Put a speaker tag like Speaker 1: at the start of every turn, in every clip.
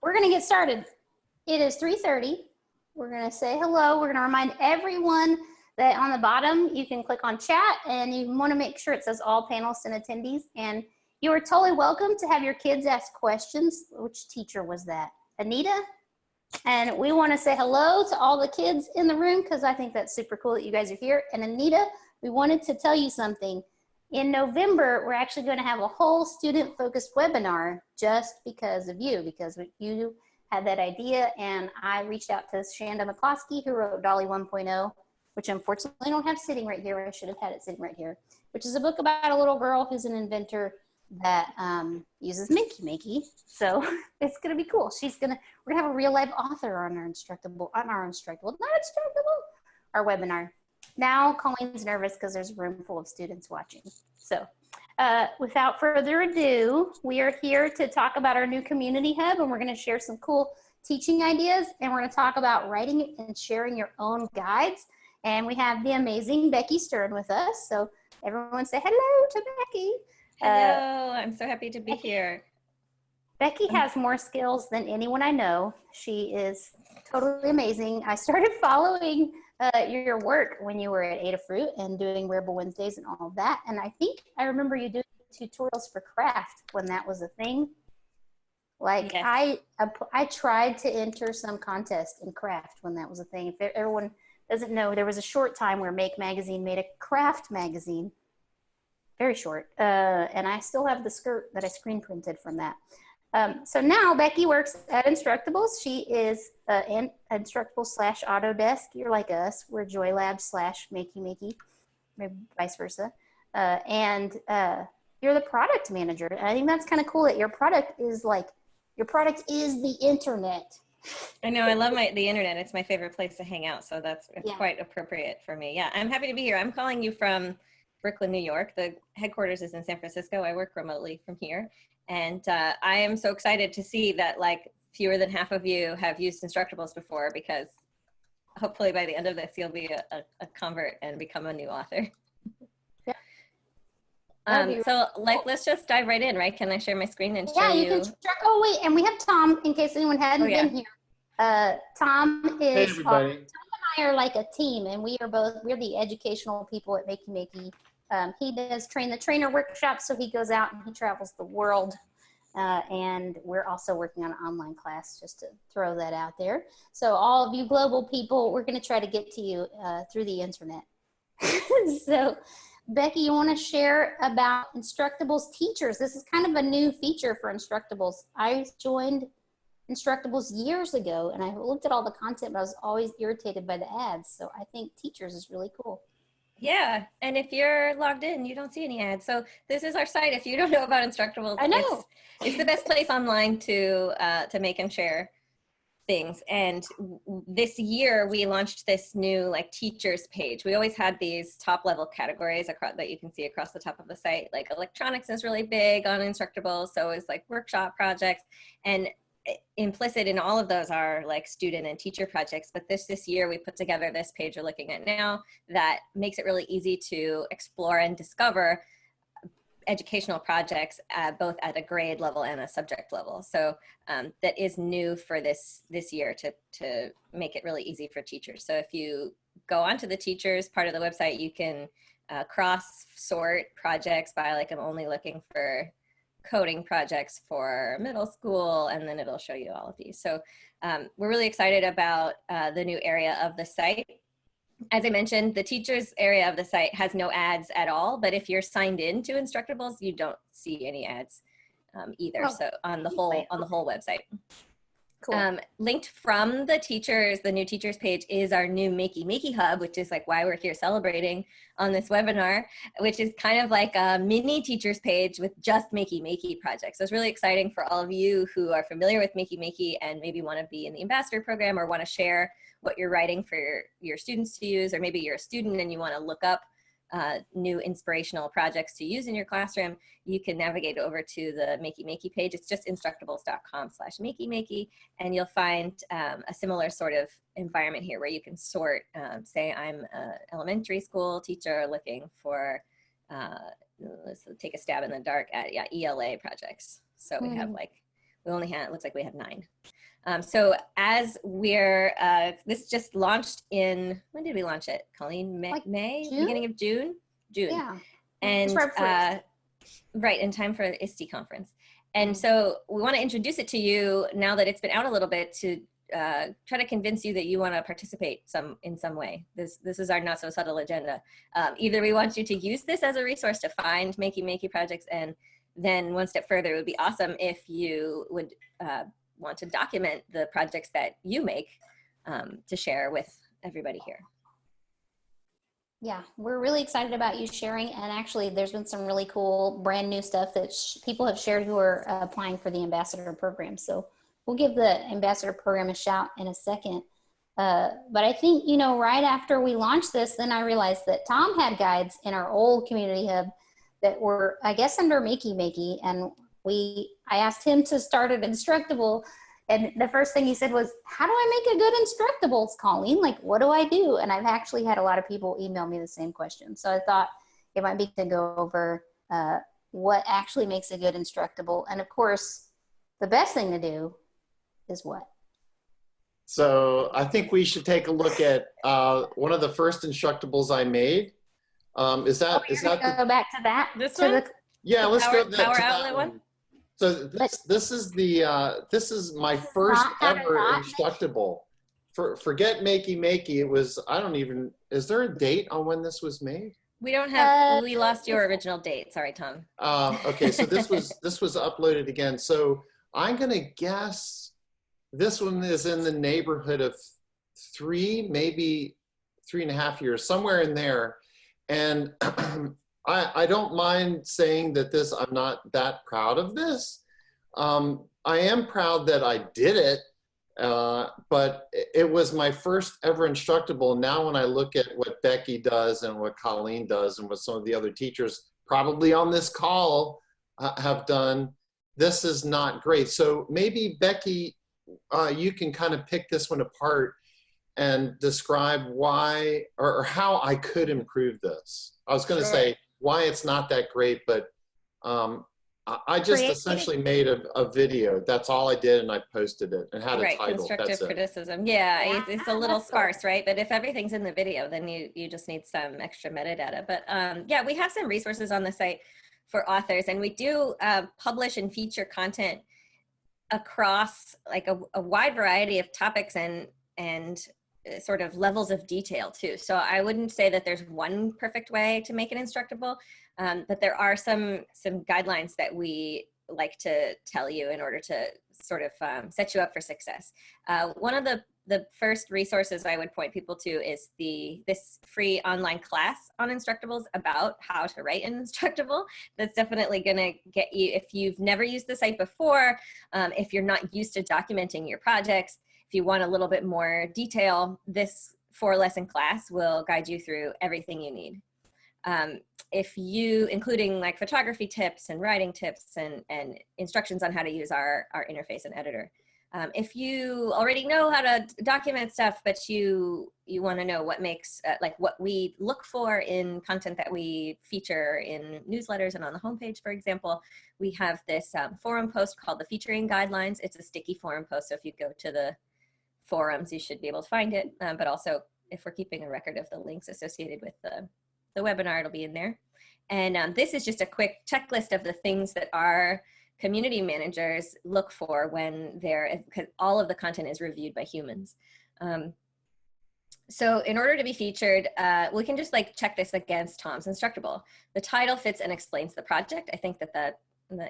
Speaker 1: we're going to get started. It is 3:30. We're going to say hello. We're going to remind everyone that on the bottom, you can click on chat, and you want to make sure it says all panelists and attendees. And you are totally welcome to have your kids ask questions. Which teacher was that? Anita? And we want to say hello to all the kids in the room because I think that's super cool that you guys are here. And Anita, we wanted to tell you something. In November, we're actually going to have a whole student-focused webinar just because of you, because you had that idea. And I reached out to Shanda McCloskey, who wrote Dolly 1.0, which unfortunately I don't have sitting right here. I should have had it sitting right here, which is a book about a little girl who's an inventor that uses Makey Makey. So it's gonna be cool. We're gonna have a real live author on our Instructable, our webinar. Now Colleen's nervous because there's a room full of students watching. So without further ado, we are here to talk about our new community hub, and we're gonna share some cool teaching ideas, and we're gonna talk about writing and sharing your own guides. And we have the amazing Becky Stern with us. So everyone say hello to Becky.
Speaker 2: Hello, I'm so happy to be here.
Speaker 1: Becky has more skills than anyone I know. She is totally amazing. I started following your work when you were at Adafruit and doing Wearable Wednesdays and all of that. And I think I remember you doing tutorials for craft when that was a thing. Like yes. I tried to enter some contest in craft when that was a thing. If everyone doesn't know, there was a short time where Make Magazine made a craft magazine. Very short, and I still have the skirt that I screen printed from that. So now Becky works at Instructables. She is Instructables / Autodesk. You're like us. We're JoyLab / Makey Makey, maybe vice versa. And you're the product manager. And I think that's kind of cool that your product is the internet.
Speaker 2: I know, I love the internet. It's my favorite place to hang out. So it's quite appropriate for me. Yeah, I'm happy to be here. I'm calling you from Brooklyn, New York. The headquarters is in San Francisco. I work remotely from here. And I am so excited to see that like fewer than half of you have used Instructables before, because hopefully by the end of this, you'll be a convert and become a new author.
Speaker 1: Yeah.
Speaker 2: So like, let's just dive right in, right? Can I share my screen and show you?
Speaker 1: Yeah, you can. Oh wait, and we have Tom in case anyone hadn't been here. Tom is,
Speaker 3: hey everybody.
Speaker 1: Tom and I are like a team, and we're the educational people at Makey Makey. He does train the trainer workshops, so he goes out and he travels the world. And we're also working on an online class, just to throw that out there. So all of you global people, we're going to try to get to you through the internet. So Becky, you want to share about Instructables teachers? This is kind of a new feature for Instructables. I joined Instructables years ago, and I looked at all the content, but I was always irritated by the ads. So I think teachers is really cool.
Speaker 2: Yeah, and if you're logged in, you don't see any ads. So this is our site. If you don't know about Instructables,
Speaker 1: I know.
Speaker 2: It's the best place online to make and share things. And this year we launched this new like teachers page. We always had these top level categories across that you can see across the top of the site. Like electronics is really big on Instructables, so it's like workshop projects, and implicit in all of those are like student and teacher projects. But this year we put together this page you're looking at now that makes it really easy to explore and discover educational projects both at a grade level and a subject level. So that is new for this year to make it really easy for teachers. So if you go onto the teachers part of the website, you can cross sort projects by like, I'm only looking for coding projects for middle school, and then it'll show you all of these. So we're really excited about the new area of the site. As I mentioned, the teachers area of the site has no ads at all, but if you're signed in to Instructables, you don't see any ads either. Oh, so on the whole website. Cool. Linked from the new teachers page is our new Makey Makey hub, which is like why we're here celebrating on this webinar, which is kind of like a mini teachers page with just Makey Makey projects. So it's really exciting for all of you who are familiar with Makey Makey and maybe want to be in the ambassador program or want to share what you're writing for your students to use, or maybe you're a student and you want to look up new inspirational projects to use in your classroom. You can navigate over to the Makey Makey page. It's just instructables.com/Makey Makey, and you'll find a similar sort of environment here where you can sort, say I'm an elementary school teacher looking for, let's take a stab in the dark at ELA projects. So we have We only had, it looks like we have 9. So as we're, this just launched in, when did we launch it, Colleen? May?
Speaker 1: June?
Speaker 2: Beginning of June? June.
Speaker 1: Yeah.
Speaker 2: And right, in time for the ISTE conference. And so we want to introduce it to you now that it's been out a little bit, to try to convince you that you want to participate in some way. This is our not so subtle agenda. Either we want you to use this as a resource to find Makey Makey projects, and then one step further, it would be awesome if you would want to document the projects that you make to share with everybody here.
Speaker 1: Yeah, we're really excited about you sharing, and actually there's been some really cool brand new stuff that people have shared who are applying for the ambassador program. So we'll give the ambassador program a shout in a second. But I think, you know, right after we launched this, then I realized that Tom had guides in our old community hub that were, I guess, under Makey Makey, and I asked him to start an Instructable. And the first thing he said was, how do I make a good Instructables, Colleen? Like, what do I do? And I've actually had a lot of people email me the same question. So I thought it might be to go over what actually makes a good Instructable. And of course, the best thing to do is what?
Speaker 3: So I think we should take a look at one of the first Instructables I made. Is that
Speaker 1: go back to that?
Speaker 2: This one?
Speaker 3: Yeah, let's go to
Speaker 2: power
Speaker 3: that
Speaker 2: outlet one.
Speaker 3: So this is my first ever Instructable. Forget Makey Makey. It was, I don't even, is there a date on when this was made?
Speaker 2: We don't have, we lost your original date. Sorry, Tom.
Speaker 3: Okay, so this was uploaded again. So I'm gonna guess this one is in the neighborhood of 3, maybe 3.5 years, somewhere in there. And I don't mind saying that I'm not that proud of this. I am proud that I did it, but it was my first ever Instructable. Now when I look at what Becky does and what Colleen does and what some of the other teachers probably on this call have done, this is not great. So maybe Becky, you can kind of pick this one apart and describe why or how I could improve this. I was going to say why it's not that great, but I just essentially made a video. That's all I did, and I posted it and had a title.
Speaker 2: Constructive criticism. Yeah, it's a little sparse, right? But if everything's in the video, then you just need some extra metadata. But yeah, we have some resources on the site for authors, and we do publish and feature content across like a wide variety of topics and sort of levels of detail too. So I wouldn't say that there's one perfect way to make an Instructable, but there are some guidelines that we like to tell you in order to sort of set you up for success. One of the first resources I would point people to is this free online class on Instructables about how to write an Instructable. That's definitely gonna get you, if you've never used the site before, if you're not used to documenting your projects, if you want a little bit more detail, this 4-lesson class will guide you through everything you need. Including like photography tips and writing tips and instructions on how to use our interface and editor. If you already know how to document stuff, but you want to know what makes, like what we look for in content that we feature in newsletters and on the homepage, for example, we have this forum post called the Featuring Guidelines. It's a sticky forum post, so if you go to the forums, you should be able to find it. But also, if we're keeping a record of the links associated with the webinar, it'll be in there. And this is just a quick checklist of the things that our community managers look for when because all of the content is reviewed by humans. So in order to be featured, we can just like check this against Tom's Instructable. The title fits and explains the project. I think that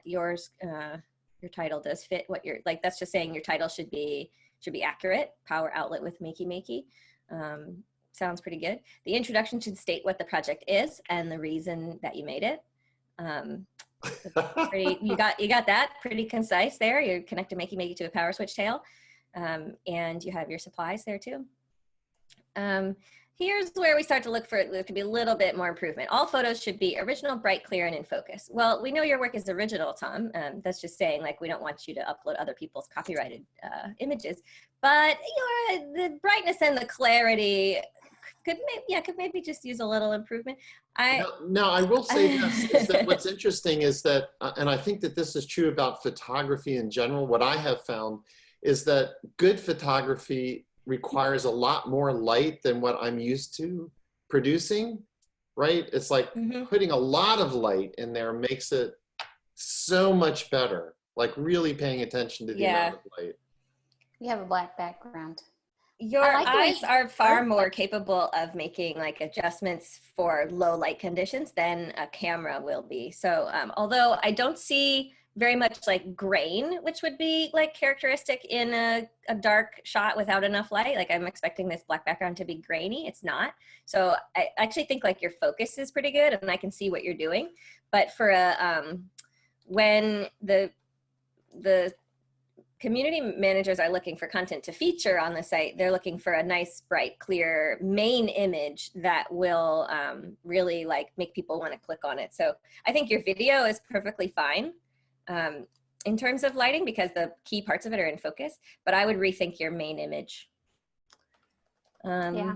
Speaker 2: your title does fit what you're like. That's just saying your title should be accurate. Power outlet with Makey Makey. Sounds pretty good. The introduction should state what the project is and the reason that you made it. You got that pretty concise there. You're connecting Makey Makey to a power switch tail, and you have your supplies there too. Here's where we start to look for there to be a little bit more improvement. All photos should be original, bright, clear, and in focus. Well, we know your work is original, Tom. That's just saying like we don't want you to upload other people's copyrighted images, but the brightness and the clarity could maybe just use a little improvement.
Speaker 3: Now, I will say this, is that what's interesting is that, and I think that this is true about photography in general, what I have found is that good photography requires a lot more light than what I'm used to producing, right? It's like putting a lot of light in there makes it so much better, like really paying attention to the amount of light.
Speaker 1: You have a black background.
Speaker 2: Your eyes are far more capable of making like adjustments for low light conditions than a camera will be. So although I don't see very much like grain, which would be like characteristic in a dark shot without enough light, like I'm expecting this black background to be grainy, it's not. So I actually think like your focus is pretty good and I can see what you're doing. But for when the community managers are looking for content to feature on the site, they're looking for a nice, bright, clear main image that will really like make people want to click on it. So I think your video is perfectly fine in terms of lighting because the key parts of it are in focus, but I would rethink your main image.
Speaker 1: Yeah.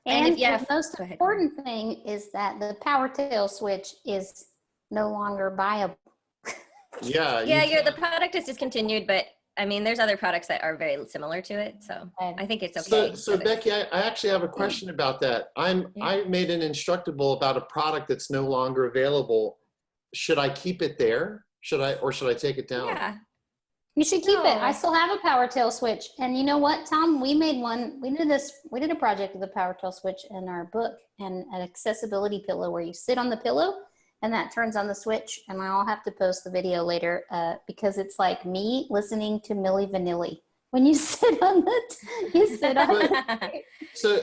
Speaker 1: And the most important thing is that the power tail switch is no longer viable.
Speaker 2: Yeah, the product is discontinued, but I mean, there's other products that are very similar to it, so I think it's okay.
Speaker 3: So Becky, I actually have a question about that. I made an Instructable about a product that's no longer available. Should I keep it there? Should I take it down?
Speaker 1: Yeah, you should keep it. I still have a power tail switch, and you know what, Tom? We made one. We did a project with a power tail switch in our book and an accessibility pillow where you sit on the pillow. And that turns on the switch, and I'll have to post the video later because it's like me listening to Milli Vanilli. When you sit on it,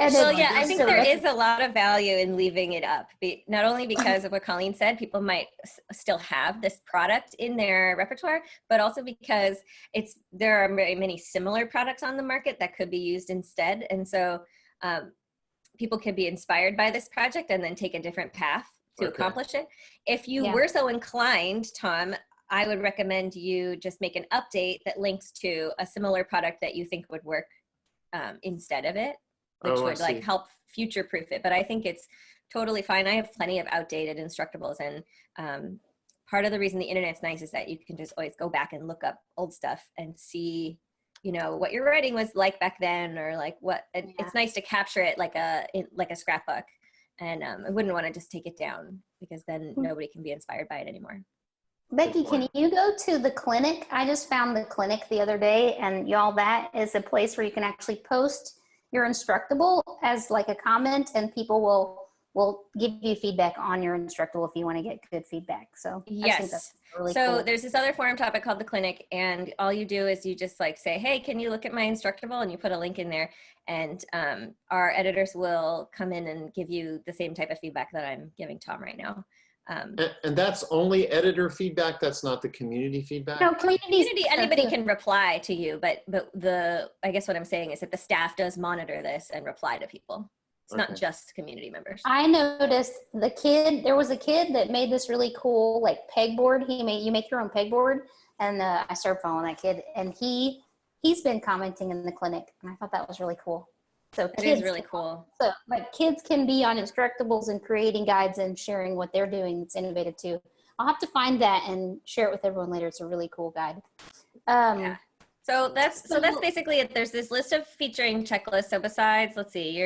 Speaker 2: I think there is a lot of value in leaving it up. Not only because of what Colleen said, people might still have this product in their repertoire, but also because there are very many similar products on the market that could be used instead. And so people can be inspired by this project and then take a different path to accomplish it. If you were so inclined, Tom, I would recommend you just make an update that links to a similar product that you think would work instead of it, which would like help future-proof it. But I think it's totally fine. I have plenty of outdated Instructables, and part of the reason the internet's nice is that you can just always go back and look up old stuff and see, you know, what your writing was like back then, or like what. It's nice to capture it like a scrapbook. And I wouldn't want to just take it down because then nobody can be inspired by it anymore.
Speaker 1: Becky, can you go to the clinic? I just found the clinic the other day, and y'all, that is a place where you can actually post your Instructable as like a comment, and people will give you feedback on your Instructable if you want to get good feedback. So
Speaker 2: yes.
Speaker 1: I think that's really
Speaker 2: so
Speaker 1: cool.
Speaker 2: There's this other forum topic called the clinic, and all you do is you just like say, hey, can you look at my Instructable? And you put a link in there, and our editors will come in and give you the same type of feedback that I'm giving Tom right now.
Speaker 3: And that's only editor feedback. That's not the community feedback.
Speaker 1: No, community.
Speaker 2: Anybody can reply to you, but I guess what I'm saying is that the staff does monitor this and reply to people. It's not just community members.
Speaker 1: I noticed there was a kid that made this really cool like pegboard. You make your own pegboard, and I started following that kid, and he's been commenting in the clinic, and I thought that was really cool. So
Speaker 2: it is really cool.
Speaker 1: So like kids can be on Instructables and creating guides and sharing what they're doing. It's innovative too. I'll have to find that and share it with everyone later. It's a really cool guide.
Speaker 2: So that's basically it. There's this list of featuring checklists. So besides, let's see,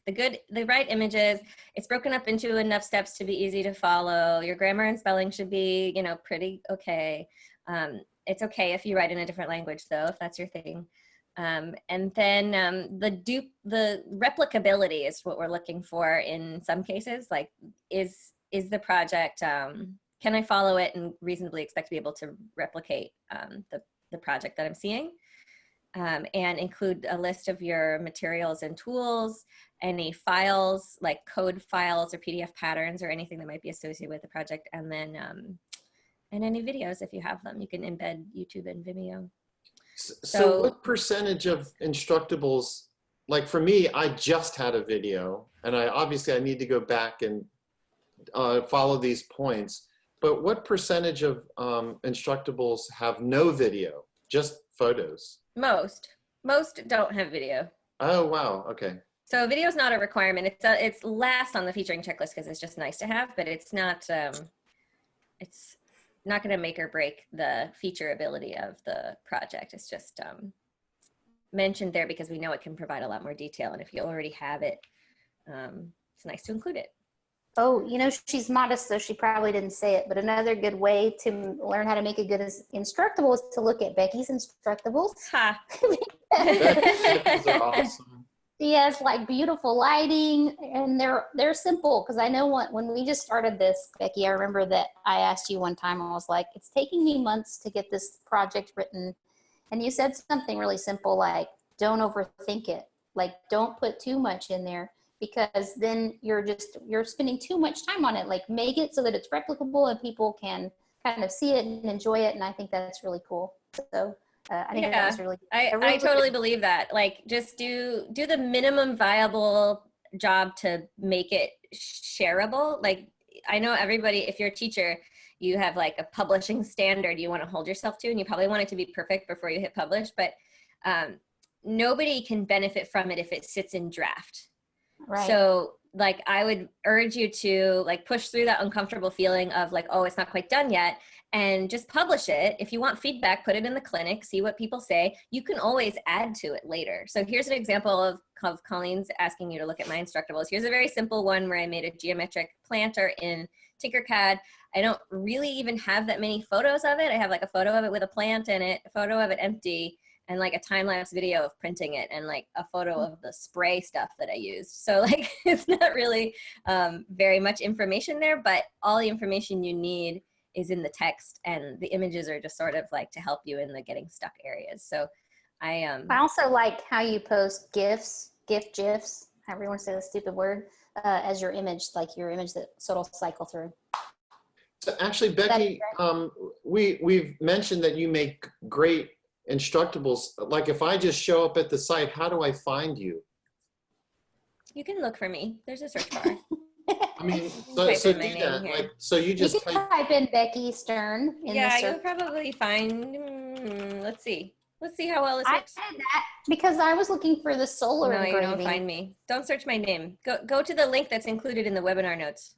Speaker 2: the right images, it's broken up into enough steps to be easy to follow. Your grammar and spelling should be, pretty okay. It's okay if you write in a different language though, if that's your thing. And then the replicability is what we're looking for in some cases. Like, is the project, can I follow it and reasonably expect to be able to replicate the project that I'm seeing? And include a list of your materials and tools, any files like code files or PDF patterns or anything that might be associated with the project, and then and any videos if you have them. You can embed YouTube and Vimeo.
Speaker 3: So what percentage of Instructables, like for me, I just had a video, and I need to go back and follow these points, but what percentage of Instructables have no video, just photos?
Speaker 2: Most don't have video.
Speaker 3: Oh, wow. Okay.
Speaker 2: So video is not a requirement. It's last on the featuring checklist because it's just nice to have, but it's not going to make or break the feature ability of the project. It's just mentioned there because we know it can provide a lot more detail. And if you already have it, it's nice to include it.
Speaker 1: Oh, she's modest, so she probably didn't say it, but another good way to learn how to make a good Instructable is to look at Becky's Instructables.
Speaker 2: Ha.
Speaker 3: Those are awesome.
Speaker 1: She has like beautiful lighting, and they're simple, because I know when we just started this, Becky, I remember that I asked you one time, I was like, it's taking me months to get this project written. And you said something really simple, like, don't overthink it. Like, don't put too much in there, because then you're spending too much time on it. Like, make it so that it's replicable and people can kind of see it and enjoy it. And I think that's really cool. So I think that's really,
Speaker 2: I totally believe that. Like, just do the minimum viable job to make it shareable. Like, I know everybody, if you're a teacher, you have like a publishing standard you want to hold yourself to, and you probably want it to be perfect before you hit publish, but nobody can benefit from it if it sits in draft.
Speaker 1: right.
Speaker 2: So like, I would urge you to like push through that uncomfortable feeling of like, oh, it's not quite done yet, and just publish it. If you want feedback, put it in the clinic, see what people say. You can always add to it later. So here's an example of Colleen's asking you to look at my Instructables. Here's a very simple one where I made a geometric planter in Tinkercad. I don't really even have that many photos of it. I have like a photo of it with a plant in it, a photo of it empty, and like a time-lapse video of printing it, and like a photo of the spray stuff that I used. So like, it's not really very much information there, but all the information you need is in the text, and the images are just sort of like to help you in the getting stuck areas. So I
Speaker 1: also like how you post GIFs, however you want to say the stupid word, as your image, like your image that it'll cycle through.
Speaker 3: So actually, Becky, we've mentioned that you make great Instructables. Like, if I just show up at the site, how do I find you?
Speaker 2: You can look for me. There's a search bar.
Speaker 3: I mean, so do that. Like, so you just
Speaker 1: type in Becky Stern.
Speaker 2: Yeah, you'll probably find. Let's see how well this works.
Speaker 1: I did that because I was looking for the solar engraving.
Speaker 2: No, you don't find me. Don't search my name. Go to the link that's included in the webinar notes.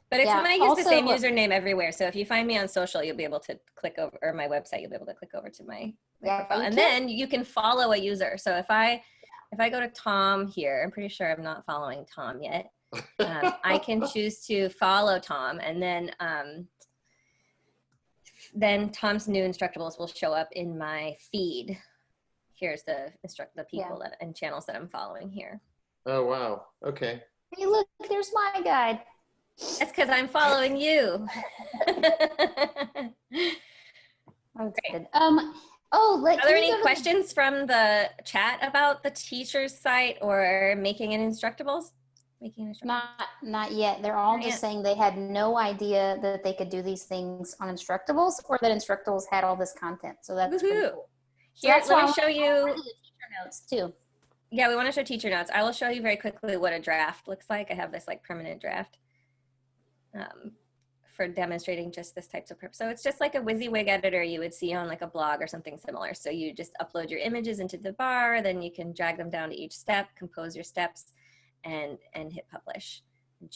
Speaker 2: But it's when I use the same username everywhere. So if you find me on social, you'll be able to click over, or my website, you'll be able to click over to my profile. And then you can follow a user. So if I go to Tom here, I'm pretty sure I'm not following Tom yet. I can choose to follow Tom, and then Tom's new Instructables will show up in my feed. Here's the people and channels that I'm following here.
Speaker 3: Oh, wow. Okay.
Speaker 1: Hey, look, there's my guide.
Speaker 2: That's because I'm following you.
Speaker 1: Are there
Speaker 2: any questions from the chat about the teacher's site or making an Instructables?
Speaker 1: Not yet. They're all just saying they had no idea that they could do these things on Instructables, or that Instructables had all this content. So that's pretty cool.
Speaker 2: Here, let me show you
Speaker 1: the teacher notes too.
Speaker 2: Yeah, we want to show teacher notes. I will show you very quickly what a draft looks like. I have this like permanent draft for demonstrating just this types of purpose. So it's just like a WYSIWYG editor you would see on like a blog or something similar. So you just upload your images into the bar, then you can drag them down to each step, compose your steps, and hit publish. And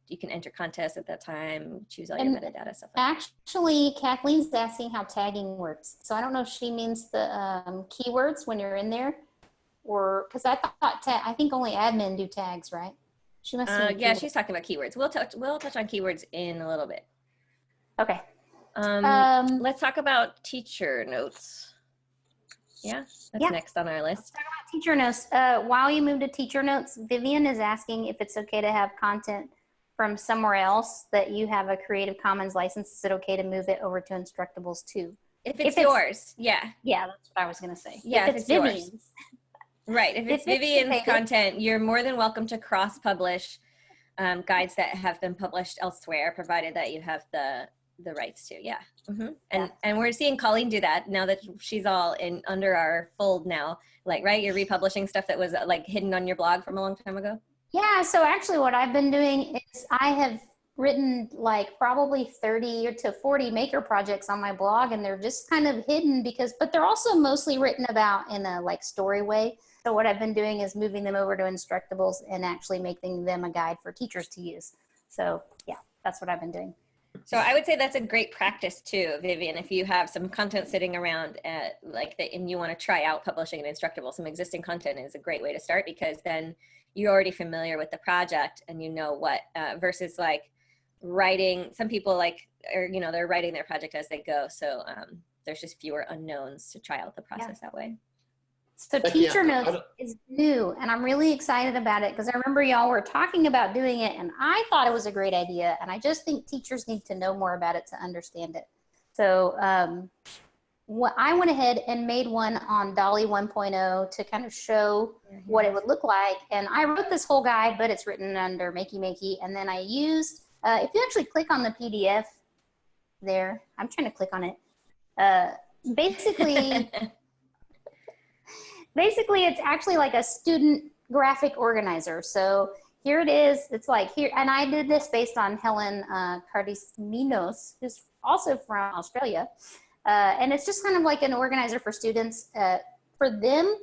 Speaker 2: you can enter contests at that time, choose all your metadata, stuff like that.
Speaker 1: Actually, Kathleen's asking how tagging works. So I don't know if she means the keywords when you're in there, or because I think only admin do tags, right? She must.
Speaker 2: Yeah, she's talking about keywords. We'll touch on keywords in a little bit.
Speaker 1: Okay.
Speaker 2: Let's talk about teacher notes. Yeah, that's next on our list.
Speaker 1: Let's talk about teacher notes. While you move to teacher notes, Vivian is asking if it's okay to have content from somewhere else that you have a Creative Commons license. Is it okay to move it over to Instructables too?
Speaker 2: If it's yours, yeah.
Speaker 1: Yeah, that's what I was going to say.
Speaker 2: Yeah,
Speaker 1: if it's Vivian's.
Speaker 2: Yours. Right, if it's Vivian's content, you're more than welcome to cross-publish guides that have been published elsewhere, provided that you have the rights to, yeah. And we're seeing Colleen do that now that she's all under our fold now, like, right? You're republishing stuff that was like hidden on your blog from a long time ago?
Speaker 1: Yeah, so actually what I've been doing is I have written like probably 30 to 40 maker projects on my blog, and they're just kind of hidden but they're also mostly written about in a like story way. So what I've been doing is moving them over to Instructables and actually making them a guide for teachers to use. So yeah, that's what I've been doing.
Speaker 2: So I would say that's a great practice too, Vivian. If you have some content sitting around like that and you want to try out publishing an Instructable, some existing content is a great way to start, because then you're already familiar with the project and you know what, versus like writing, some people like, or, you know, they're writing their project as they go. So there's just fewer unknowns to try out the process that way.
Speaker 1: So teacher notes is new, and I'm really excited about it because I remember y'all were talking about doing it, and I thought it was a great idea, and I just think teachers need to know more about it to understand it. So I went ahead and made one on Dolly 1.0 to kind of show what it would look like, and I wrote this whole guide, but it's written under Makey Makey, and then I used, if you actually click on the PDF there, I'm trying to click on it, basically it's actually like a student graphic organizer. So here it is. It's like here, and I did this based on Helen Cardisminos, who's also from Australia. And it's just kind of like an organizer for students, for them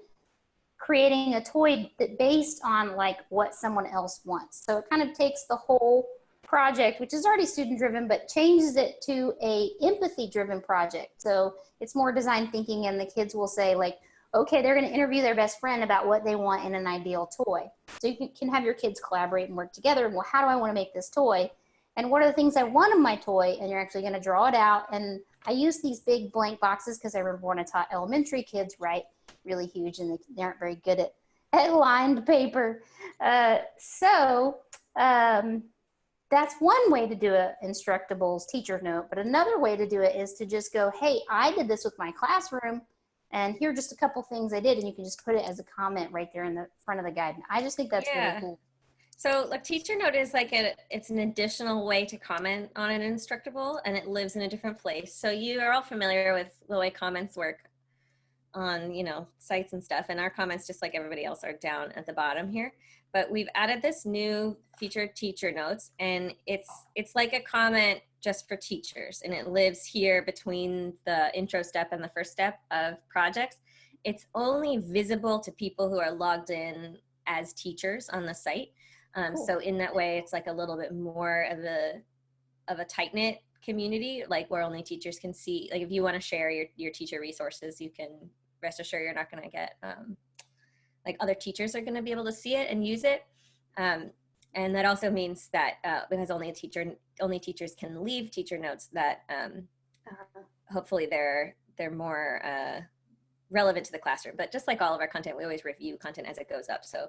Speaker 1: creating a toy that based on like what someone else wants. So it kind of takes the whole project, which is already student driven, but changes it to a empathy driven project. So it's more design thinking, and the kids will say like, okay, they're going to interview their best friend about what they want in an ideal toy. So you can have your kids collaborate and work together. Well, how do I want to make this toy? And what are the things I want in my toy? And you're actually going to draw it out. And I use these big blank boxes because I remember when I taught elementary kids write really huge, and they aren't very good at lined paper. That's one way to do an Instructables teacher note. But another way to do it is to just go, hey, I did this with my classroom, and here are just a couple things I did, and you can just put it as a comment right there in the front of the guide. I just think that's really cool.
Speaker 2: So like teacher note is like it's an additional way to comment on an Instructable, and it lives in a different place. So you are all familiar with the way comments work on, you know, sites and stuff, and our comments, just like everybody else, are down at the bottom here. But we've added this new feature, teacher notes, and it's like a comment just for teachers, and it lives here between the intro step and the first step of projects. It's only visible to people who are logged in as teachers on the site. Cool. So in that way, it's like a little bit more of a tight-knit community, like where only teachers can see. Like if you want to share your teacher resources, you can rest assured you're not going to get like other teachers are going to be able to see it and use it. And that also means that because only teachers can leave teacher notes, that hopefully they're more relevant to the classroom. But just like all of our content, we always review content as it goes up. So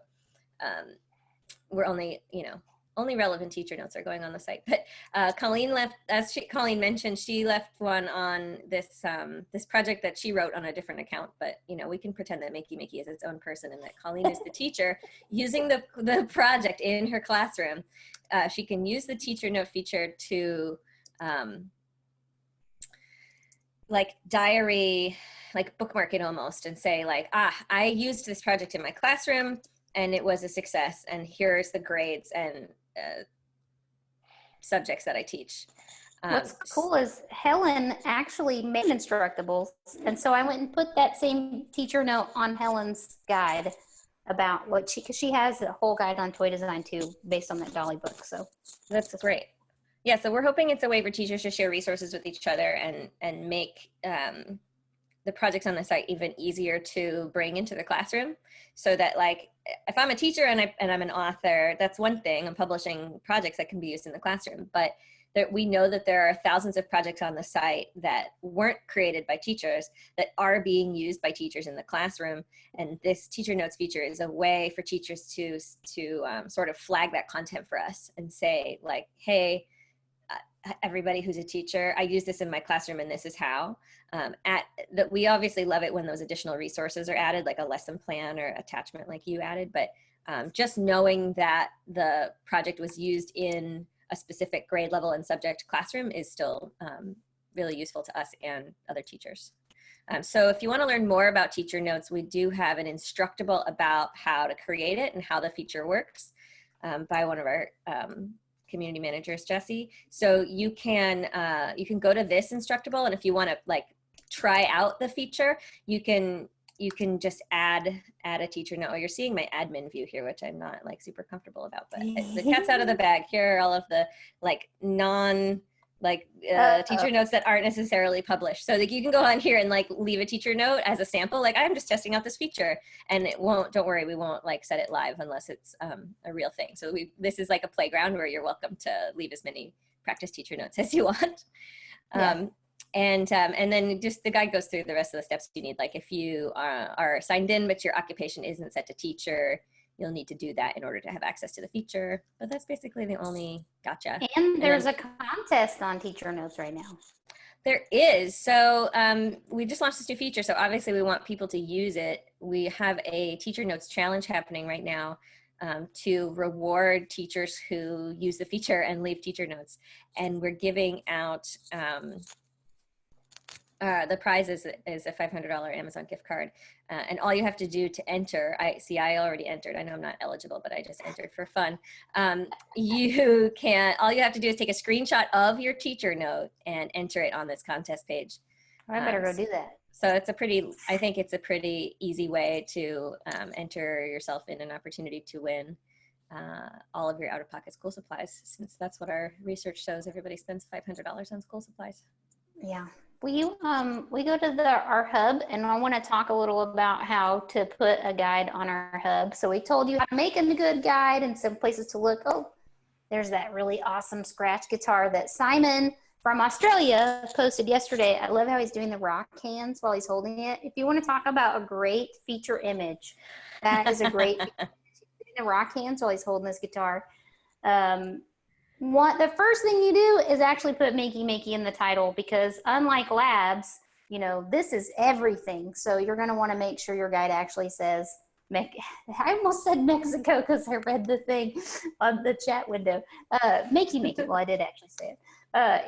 Speaker 2: we're only, only relevant teacher notes are going on the site. But Colleen left, Colleen mentioned, she left one on this this project that she wrote on a different account. But we can pretend that Makey Makey is its own person, and that Colleen is the teacher using the project in her classroom. She can use the teacher note feature to like diary, like bookmark it almost, and say like, I used this project in my classroom and it was a success, and here's the grades and subjects that I teach.
Speaker 1: What's cool is Helen actually made Instructables, and so I went and put that same teacher note on Helen's guide about what because she has a whole guide on toy design too, based on that Dolly book. So
Speaker 2: that's great. Yeah, so we're hoping it's a way for teachers to share resources with each other and make the projects on the site even easier to bring into the classroom, so that like if I'm a teacher and I'm an author, that's one thing. I'm publishing projects that can be used in the classroom, but we know that there are thousands of projects on the site that weren't created by teachers that are being used by teachers in the classroom. And this teacher notes feature is a way for teachers to sort of flag that content for us and say like, hey, everybody who's a teacher, I use this in my classroom and this is how. We obviously love it when those additional resources are added, like a lesson plan or attachment like you added, but just knowing that the project was used in a specific grade level and subject classroom is still really useful to us and other teachers. So if you want to learn more about teacher notes, we do have an Instructable about how to create it and how the feature works by one of our community managers, Jesse. So you can go to this Instructable, and if you want to like try out the feature, you can just add a teacher note. Oh, you're seeing my admin view here, which I'm not like super comfortable about, but the cat's out of the bag. Here are all of the like teacher notes that aren't necessarily published. So like you can go on here and like leave a teacher note as a sample, like I'm just testing out this feature, and don't worry, we won't like set it live unless it's a real thing. So this is like a playground where you're welcome to leave as many practice teacher notes as you want. And then just the guide goes through the rest of the steps you need. Like if you are signed in, but your occupation isn't set to teacher, you'll need to do that in order to have access to the feature. But that's basically the only gotcha.
Speaker 1: And there's a contest on teacher notes right now.
Speaker 2: There is. So we just launched this new feature. So obviously we want people to use it. We have a teacher notes challenge happening right now to reward teachers who use the feature and leave teacher notes. And we're giving out the prize is a $500 Amazon gift card. And all you have to do to enter, I already entered. I know I'm not eligible, but I just entered for fun. All you have to do is take a screenshot of your teacher note and enter it on this contest page.
Speaker 1: I better go do that.
Speaker 2: So I think it's a pretty easy way to enter yourself in an opportunity to win all of your out-of-pocket school supplies, since that's what our research shows. Everybody spends $500 on school supplies.
Speaker 1: Yeah. We go to our hub, and I want to talk a little about how to put a guide on our hub. So we told you how to make a good guide and some places to look. Oh, there's that really awesome scratch guitar that Simon from Australia posted yesterday. I love how he's doing the rock hands while he's holding it. If you want to talk about a great feature image, that is a great feature image. He's doing the rock hands while he's holding this guitar. The first thing you do is actually put Makey Makey in the title, because unlike labs, this is everything. So you're going to want to make sure your guide actually says, I almost said Mexico because I read the thing on the chat window. Makey Makey, well, I did actually say it.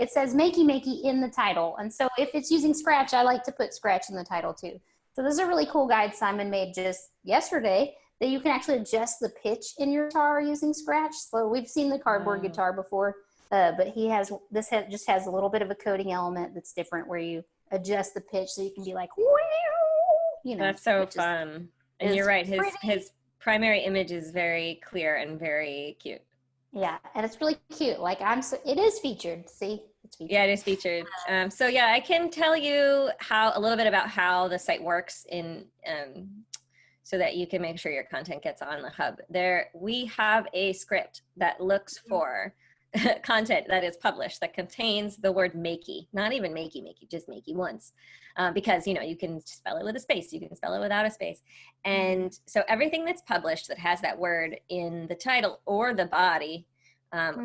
Speaker 1: It says Makey Makey in the title. And so if it's using Scratch, I like to put Scratch in the title too. So this is a really cool guide Simon made just yesterday, that you can actually adjust the pitch in your guitar using Scratch. So we've seen the cardboard guitar before, but just has a little bit of a coding element that's different, where you adjust the pitch so you can be like, wow,
Speaker 2: That's so fun. And you're right, his primary image is very clear and very cute.
Speaker 1: Yeah, and it's really cute. Like it is featured. See, it's featured.
Speaker 2: Yeah, it is featured. So yeah, I can tell you a little bit about how the site works so that you can make sure your content gets on the hub. We have a script that looks for content that is published that contains the word Makey, not even Makey Makey, just Makey once, because you can spell it with a space, you can spell it without a space, and so everything that's published that has that word in the title or the body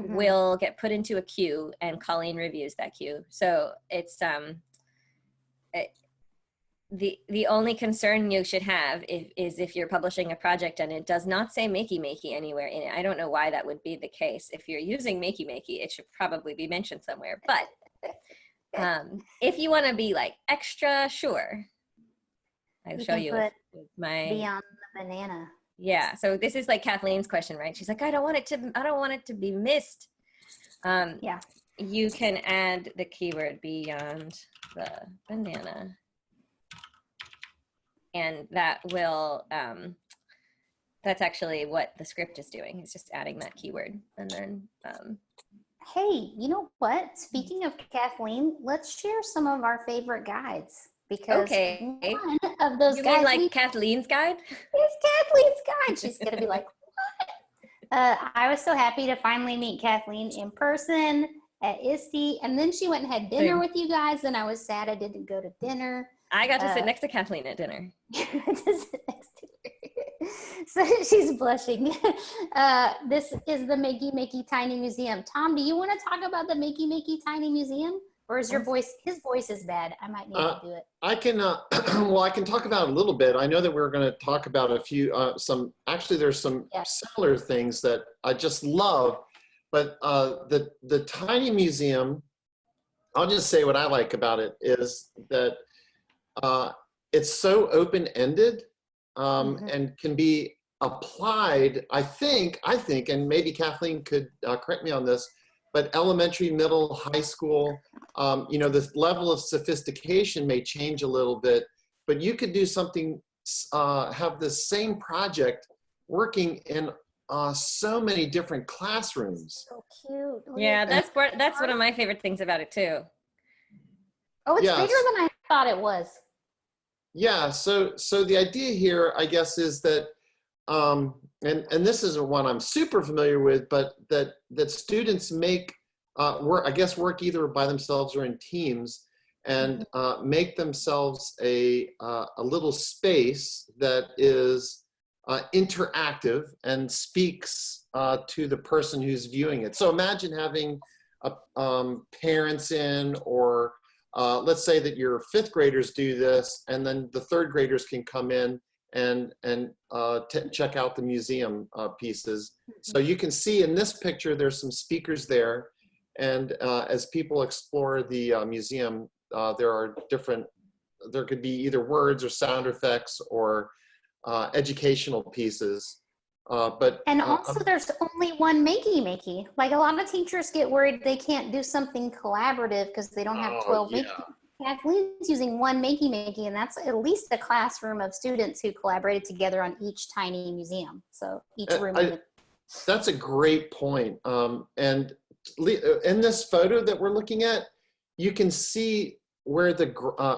Speaker 2: will get put into a queue, and Colleen reviews that queue. So it's the only concern you should have is if you're publishing a project and it does not say Makey Makey anywhere in it. I don't know why that would be the case. If you're using Makey Makey, it should probably be mentioned somewhere. But if you want to be like extra sure, I'll show you with my
Speaker 1: beyond the banana.
Speaker 2: Yeah. So this is like Kathleen's question, right? She's like, I don't want it to be missed.
Speaker 1: Yeah.
Speaker 2: You can add the keyword beyond the banana. And that will, that's actually what the script is doing. It's just adding that keyword. And then,
Speaker 1: hey, you know what? Speaking of Kathleen, let's share some of our favorite guides. Because one of those
Speaker 2: you
Speaker 1: guides.
Speaker 2: You mean like Kathleen's guide?
Speaker 1: It's Kathleen's guide. She's going to be like, what? I was so happy to finally meet Kathleen in person at ISTE. And then she went and had dinner with you guys. And I was sad I didn't go to dinner.
Speaker 2: I got to sit next to Kathleen at dinner.
Speaker 1: So she's blushing. This is the Makey Makey Tiny Museum. Tom, do you want to talk about the Makey Makey Tiny Museum? Or is his voice is bad? I might need to do it.
Speaker 3: I can, well, I can talk about it a little bit. I know that we're going to talk about a few, actually there's some similar things that I just love, but the Tiny Museum, I'll just say what I like about it is that it's so open-ended and can be applied, I think, and maybe Kathleen could correct me on this, but elementary, middle, high school, you know, the level of sophistication may change a little bit, but you could do something, have the same project working in so many different classrooms.
Speaker 1: So cute.
Speaker 2: Yeah, that's one of my favorite things about it too.
Speaker 1: Oh, it's
Speaker 3: Yes.
Speaker 1: bigger than I thought it was.
Speaker 3: Yeah, so the idea here, I guess, is that, and this isn't one I'm super familiar with, but that students make work either by themselves or in teams, and make themselves a little space that is interactive and speaks to the person who's viewing it. So imagine having parents in, or let's say that your fifth graders do this, and then the third graders can come in and check out the museum pieces. So you can see in this picture, there's some speakers there. And as people explore the museum, there could be either words or sound effects or educational pieces.
Speaker 1: And also there's only one Makey Makey. Like, a lot of teachers get worried they can't do something collaborative because they don't have 12 Makey. Kathleen's using one Makey Makey, and that's at least a classroom of students who collaborated together on each tiny museum. So each room.
Speaker 3: That's a great point. And in this photo that we're looking at, you can see where the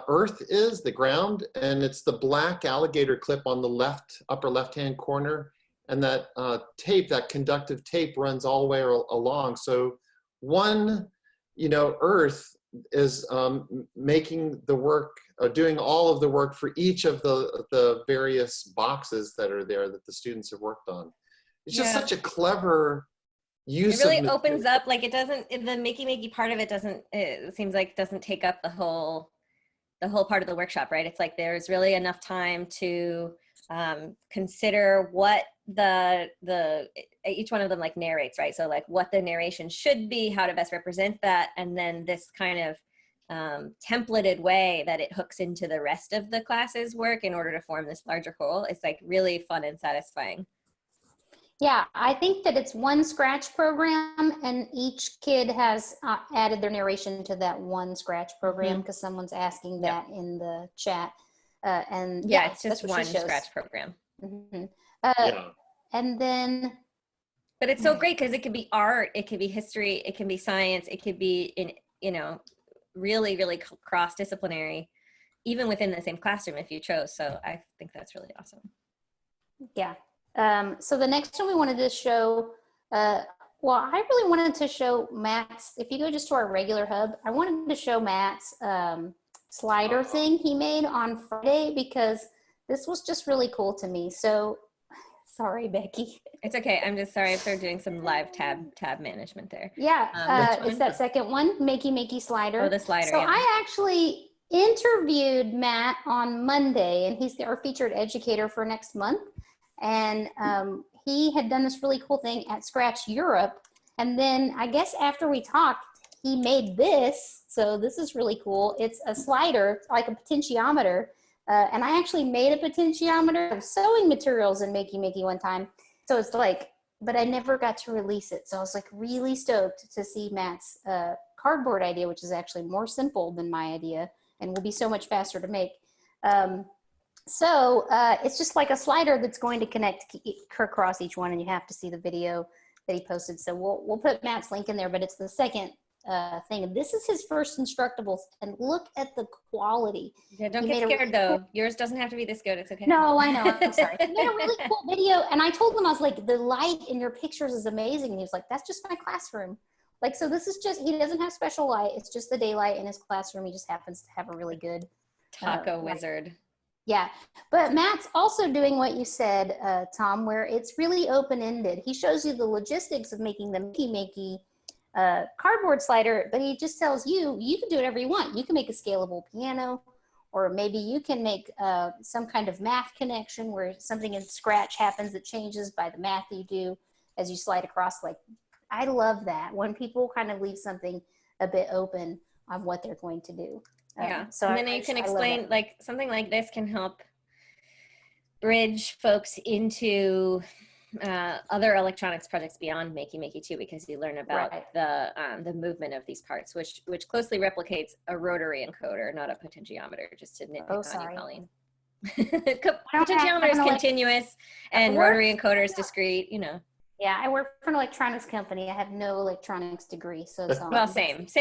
Speaker 3: earth is, the ground, and it's the black alligator clip on the upper left-hand corner. And that tape, that conductive tape, runs all the way along. So one, you know, earth is making the work, doing all of the work for each of the various boxes that are there that the students have worked on. It's just such a clever use.
Speaker 2: It really opens up, like, it doesn't, the Makey Makey part of it doesn't, it seems like doesn't take up the whole part of the workshop, right? It's like there's really enough time to consider what each one of them like narrates, right? So like what the narration should be, how to best represent that, and then this kind of templated way that it hooks into the rest of the class's work in order to form this larger whole. It's like really fun and satisfying.
Speaker 1: Yeah, I think that it's one Scratch program, and each kid has added their narration to that one Scratch program, because someone's asking that in the chat. And
Speaker 2: yeah, it's just one Scratch program.
Speaker 1: And then,
Speaker 2: but it's so great because it could be art, it could be history, it can be science, it could be in, you know, really, really cross-disciplinary, even within the same classroom if you chose. So I think that's really awesome.
Speaker 1: Yeah. So the next one we wanted to show, well, I really wanted to show Matt's, if you go just to our regular hub, I wanted to show Matt's slider thing he made on Friday, because this was just really cool to me. So sorry, Becky.
Speaker 2: It's okay. I'm just sorry if they're doing some live tab management there.
Speaker 1: Yeah, it's that second one, Makey Makey slider.
Speaker 2: Oh, the slider.
Speaker 1: So I actually interviewed Matt on Monday, and he's our featured educator for next month. And he had done this really cool thing at Scratch Europe. And then I guess after we talked, he made this. So this is really cool. It's a slider, like a potentiometer. And I actually made a potentiometer of sewing materials in Makey Makey one time. So it's like, but I never got to release it. So I was like really stoked to see Matt's cardboard idea, which is actually more simple than my idea and will be so much faster to make. So it's just like a slider that's going to connect across each one, and you have to see the video that he posted. So we'll put Matt's link in there, but it's the second thing. This is his first Instructables, and look at the quality.
Speaker 2: Yeah, don't get scared though. Yours doesn't have to be this good. It's okay.
Speaker 1: No, I know. I'm sorry. He made a really cool video, and I told him, I was like, the light in your pictures is amazing. And he was like, that's just my classroom. Like, so this is just, he doesn't have special light. It's just the daylight in his classroom. He just happens to have a really good
Speaker 2: taco wizard.
Speaker 1: Yeah, but Matt's also doing what you said, Tom, where it's really open-ended. He shows you the logistics of making the Makey Makey cardboard slider, but he just tells you, you can do whatever you want. You can make a scalable piano, or maybe you can make some kind of math connection where something in Scratch happens that changes by the math you do as you slide across. Like, I love that when people kind of leave something a bit open on what they're going to do.
Speaker 2: Yeah.
Speaker 1: So
Speaker 2: and then you can explain, like, something like this can help bridge folks into other electronics projects beyond Makey Makey too, because you learn about the movement of these parts, which closely replicates a rotary encoder, not a potentiometer, just to nitpick on you, Colleen. Potentiometer is continuous and rotary encoder is discrete, you know.
Speaker 1: Yeah, I work for an electronics company. I have no electronics degree, so it's
Speaker 2: well, same. It's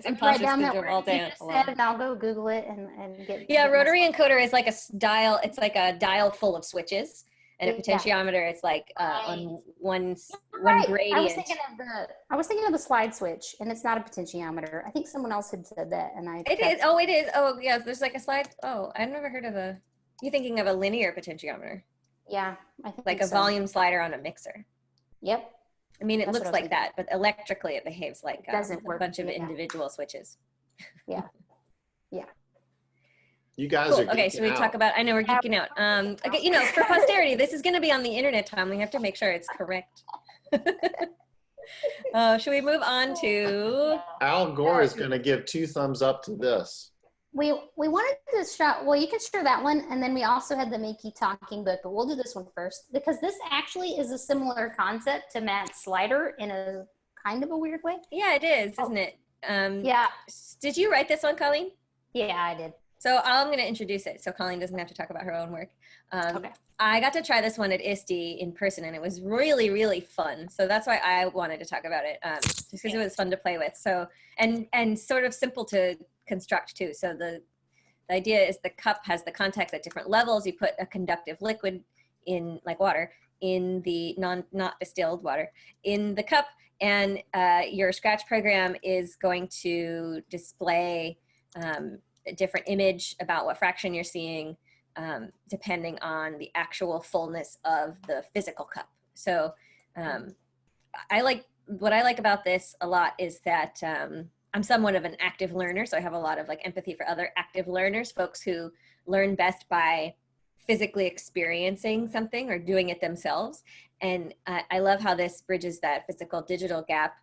Speaker 2: impossible all day.
Speaker 1: And I'll go Google it and get.
Speaker 2: Yeah, rotary encoder is like a dial. It's like a dial full of switches, and a potentiometer is like on one gradient.
Speaker 1: I was thinking of the slide switch, and it's not a potentiometer. I think someone else had said that, and
Speaker 2: It is. Oh, it is. Oh, yeah. There's like a slide. Oh, I've never heard of a. You're thinking of a linear potentiometer.
Speaker 1: Yeah, I think
Speaker 2: like a volume slider on a mixer.
Speaker 1: Yep.
Speaker 2: I mean, it looks like that, but electrically it behaves like a bunch of individual switches.
Speaker 1: Yeah. Yeah.
Speaker 3: You guys are geeking
Speaker 2: okay, so we talk about, I know we're geeking out. Okay, you know, for posterity, this is going to be on the internet, Tom. We have to make sure it's correct. Should we move on to?
Speaker 3: Al Gore is going to give 2 thumbs up to this.
Speaker 1: We wanted to show, well, you can share that one, and then we also had the Makey talking book, but we'll do this one first because this actually is a similar concept to Matt's slider in a kind of a weird way.
Speaker 2: Yeah, it is, isn't it?
Speaker 1: Yeah.
Speaker 2: Did you write this one, Colleen?
Speaker 1: Yeah, I did.
Speaker 2: So I'm going to introduce it so Colleen doesn't have to talk about her own work.
Speaker 1: Okay.
Speaker 2: I got to try this one at ISTE in person, and it was really, really fun. So that's why I wanted to talk about it, just because it was fun to play with. So and sort of simple to construct too. So the idea is the cup has the contacts at different levels. You put a conductive liquid in, like water, in the not distilled water in the cup, and your Scratch program is going to display a different image about what fraction you're seeing, depending on the actual fullness of the physical cup. So what I like about this a lot is that I'm somewhat of an active learner, so I have a lot of like empathy for other active learners, folks who learn best by physically experiencing something or doing it themselves. And I love how this bridges that physical digital gap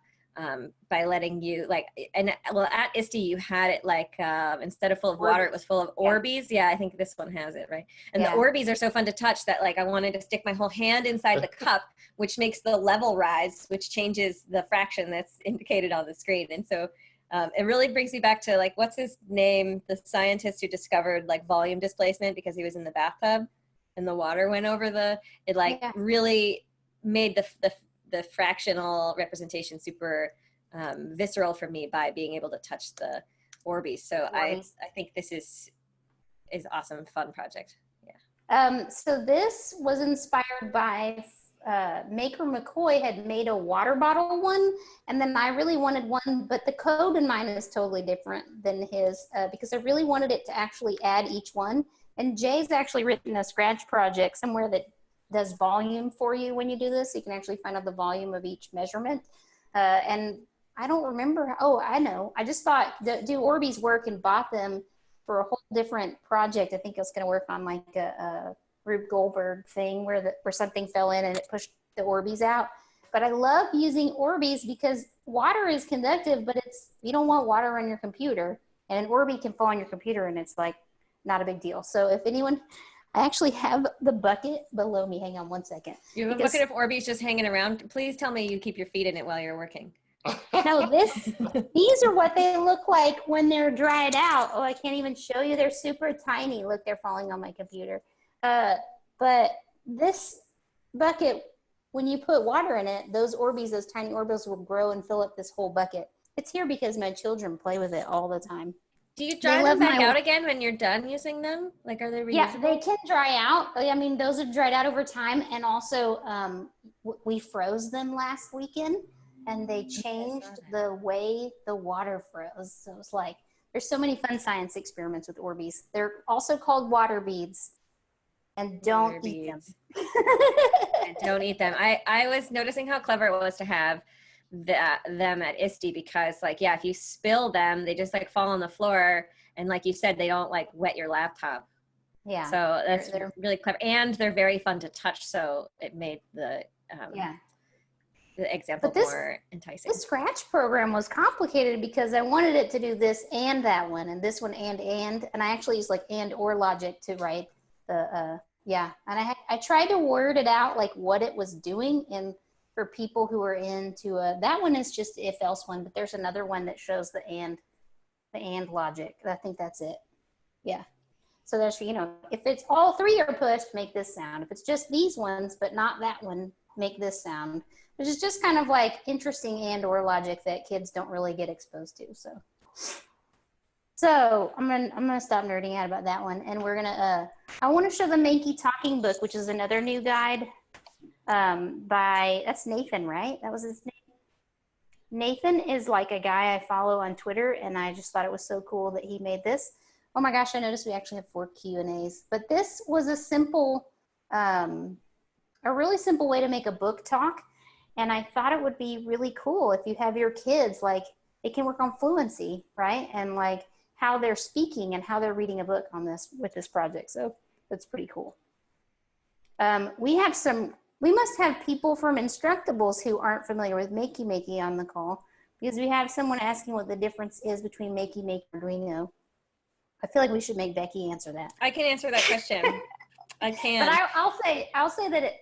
Speaker 2: by letting you at ISTE you had it like instead of full of water, it was full of Orbeez. Yeah, I think this one has it, right? And the Orbeez are so fun to touch that like I wanted to stick my whole hand inside the cup, which makes the level rise, which changes the fraction that's indicated on the screen. And so it really brings me back to like, what's his name? The scientist who discovered like volume displacement because he was in the bathtub and the water went over really made the fractional representation super visceral for me by being able to touch the Orbeez. So I think this is awesome, fun project. Yeah.
Speaker 1: So this was inspired by Maker McCoy had made a water bottle one, and then I really wanted one, but the code in mine is totally different than his because I really wanted it to actually add each one. And Jay's actually written a Scratch project somewhere that does volume for you when you do this. You can actually find out the volume of each measurement. And I don't remember. Oh, I know. I just thought, do Orbeez work, and bought them for a whole different project. I think I was going to work on like a Rube Goldberg thing where something fell in and it pushed the Orbeez out. But I love using Orbeez because water is conductive, but you don't want water on your computer, and an Orbeez can fall on your computer and it's like not a big deal. So if anyone, I actually have the bucket below me. Hang on one second.
Speaker 2: You have a bucket of Orbeez just hanging around. Please tell me you keep your feet in it while you're working.
Speaker 1: No, these are what they look like when they're dried out. Oh, I can't even show you. They're super tiny. Look, they're falling on my computer. But this bucket, when you put water in it, those Orbeez, those tiny Orbeez will grow and fill up this whole bucket. It's here because my children play with it all the time.
Speaker 2: Do you dry them back out again when you're done using them? Like, are they reusable?
Speaker 1: Yeah, they can dry out. I mean, those have dried out over time. And also, we froze them last weekend, and they changed the way the water froze. So it's like, there's so many fun science experiments with Orbeez. They're also called water beads. And don't eat them.
Speaker 2: And don't eat them. I was noticing how clever it was to have them at ISTE because, like, yeah, if you spill them, they just like fall on the floor, and like you said, they don't like wet your laptop.
Speaker 1: Yeah.
Speaker 2: So they're really clever, and they're very fun to touch. So it made the the example more enticing.
Speaker 1: This Scratch program was complicated because I wanted it to do this and that one, and this one and I actually used like and or logic to write the, yeah. And I tried to word it out like what it was doing, and for people who are into, that one is just if else one, but there's another one that shows the and logic. I think that's it. Yeah. So there's, you know, if it's all three are pushed, make this sound. If it's just these ones, but not that one, make this sound. Which is just kind of like interesting and or logic that kids don't really get exposed to. So I'm gonna stop nerding out about that one, and we're gonna I want to show the Makey Talking Book, which is another new guide by, that's Nathan, right? That was his name. Nathan is like a guy I follow on Twitter, and I just thought it was so cool that he made this. Oh my gosh, I noticed we actually have 4 Q&As, but this was a simple, a really simple way to make a book talk. And I thought it would be really cool if you have your kids, like it can work on fluency, right? And like how they're speaking and how they're reading a book on this with this project. So that's pretty cool. We must have people from Instructables who aren't familiar with Makey Makey on the call, because we have someone asking what the difference is between Makey Makey and Arduino. I feel like we should make Becky answer that.
Speaker 2: I can answer that question. I can.
Speaker 1: But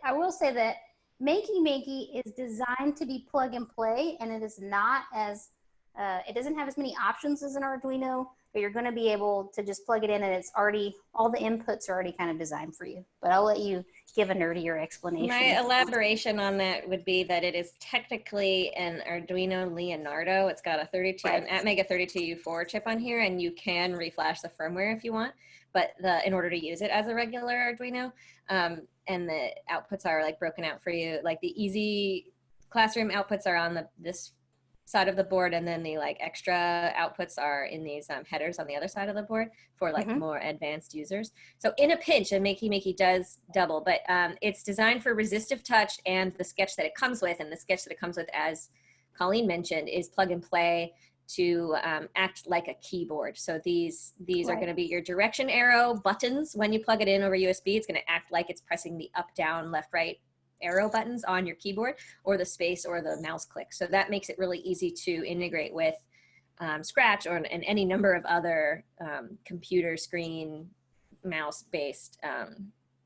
Speaker 1: I will say that Makey Makey is designed to be plug and play, and it is not as, it doesn't have as many options as an Arduino, but you're going to be able to just plug it in, and it's already, all the inputs are already kind of designed for you. But I'll let you give a nerdier explanation.
Speaker 2: My elaboration on that would be that it is technically an Arduino Leonardo. It's got a 32, an Atmega 32U4 chip on here, and you can reflash the firmware if you want, but in order to use it as a regular Arduino, and the outputs are like broken out for you. Like the easy classroom outputs are on this side of the board, and then the like extra outputs are in these headers on the other side of the board for like more advanced users. So in a pinch, a Makey Makey does double, but it's designed for resistive touch, and the sketch that it comes with, as Colleen mentioned, is plug and play to act like a keyboard. So these are going to be your direction arrow buttons. When you plug it in over USB, it's going to act like it's pressing the up, down, left, right arrow buttons on your keyboard, or the space or the mouse click. So that makes it really easy to integrate with Scratch and any number of other computer screen mouse based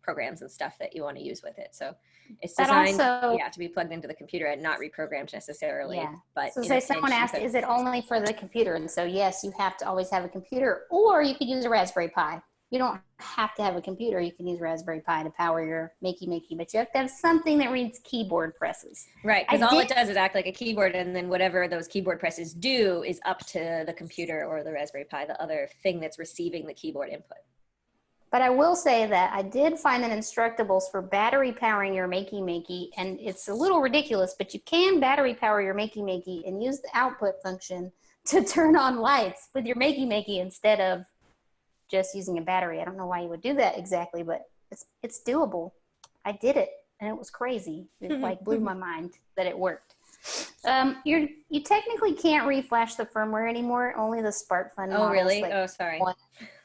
Speaker 2: programs and stuff that you want to use with it. So it's designed to be plugged into the computer and not reprogrammed necessarily. Yeah. But
Speaker 1: so say someone asked, is it only for the computer? And so yes, you have to always have a computer, or you could use a Raspberry Pi. You don't have to have a computer. You can use Raspberry Pi to power your Makey Makey, but you have to have something that reads keyboard presses.
Speaker 2: Right, because all it does is act like a keyboard, and then whatever those keyboard presses do is up to the computer or the Raspberry Pi, the other thing that's receiving the keyboard input.
Speaker 1: But I will say that I did find an Instructables for battery powering your Makey Makey, and it's a little ridiculous, but you can battery power your Makey Makey and use the output function to turn on lights with your Makey Makey instead of just using a battery. I don't know why you would do that exactly, but it's doable. I did it, and it was crazy. It like blew my mind that it worked. You technically can't reflash the firmware anymore, only the SparkFun models.
Speaker 2: Oh, really?
Speaker 1: Like,
Speaker 2: oh, sorry.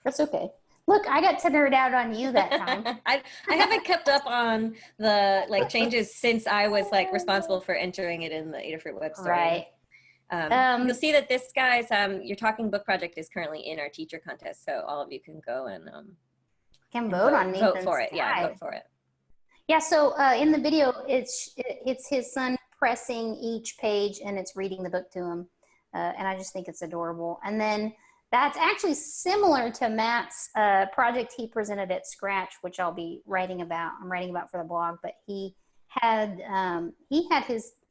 Speaker 1: That's okay. Look, I got to nerd out on you that time.
Speaker 2: I haven't kept up on the like changes since I was like responsible for entering it in the Adafruit web store.
Speaker 1: Right.
Speaker 2: You'll see that this guy's your talking book project is currently in our teacher contest, so all of you can go and
Speaker 1: vote on Nathan's
Speaker 2: vote for it. Yeah, vote for it.
Speaker 1: Yeah. So in the video, it's his son pressing each page, and it's reading the book to him, and I just think it's adorable. And then that's actually similar to Matt's project he presented at Scratch, which I'll be writing about. I'm writing about for the blog, but he had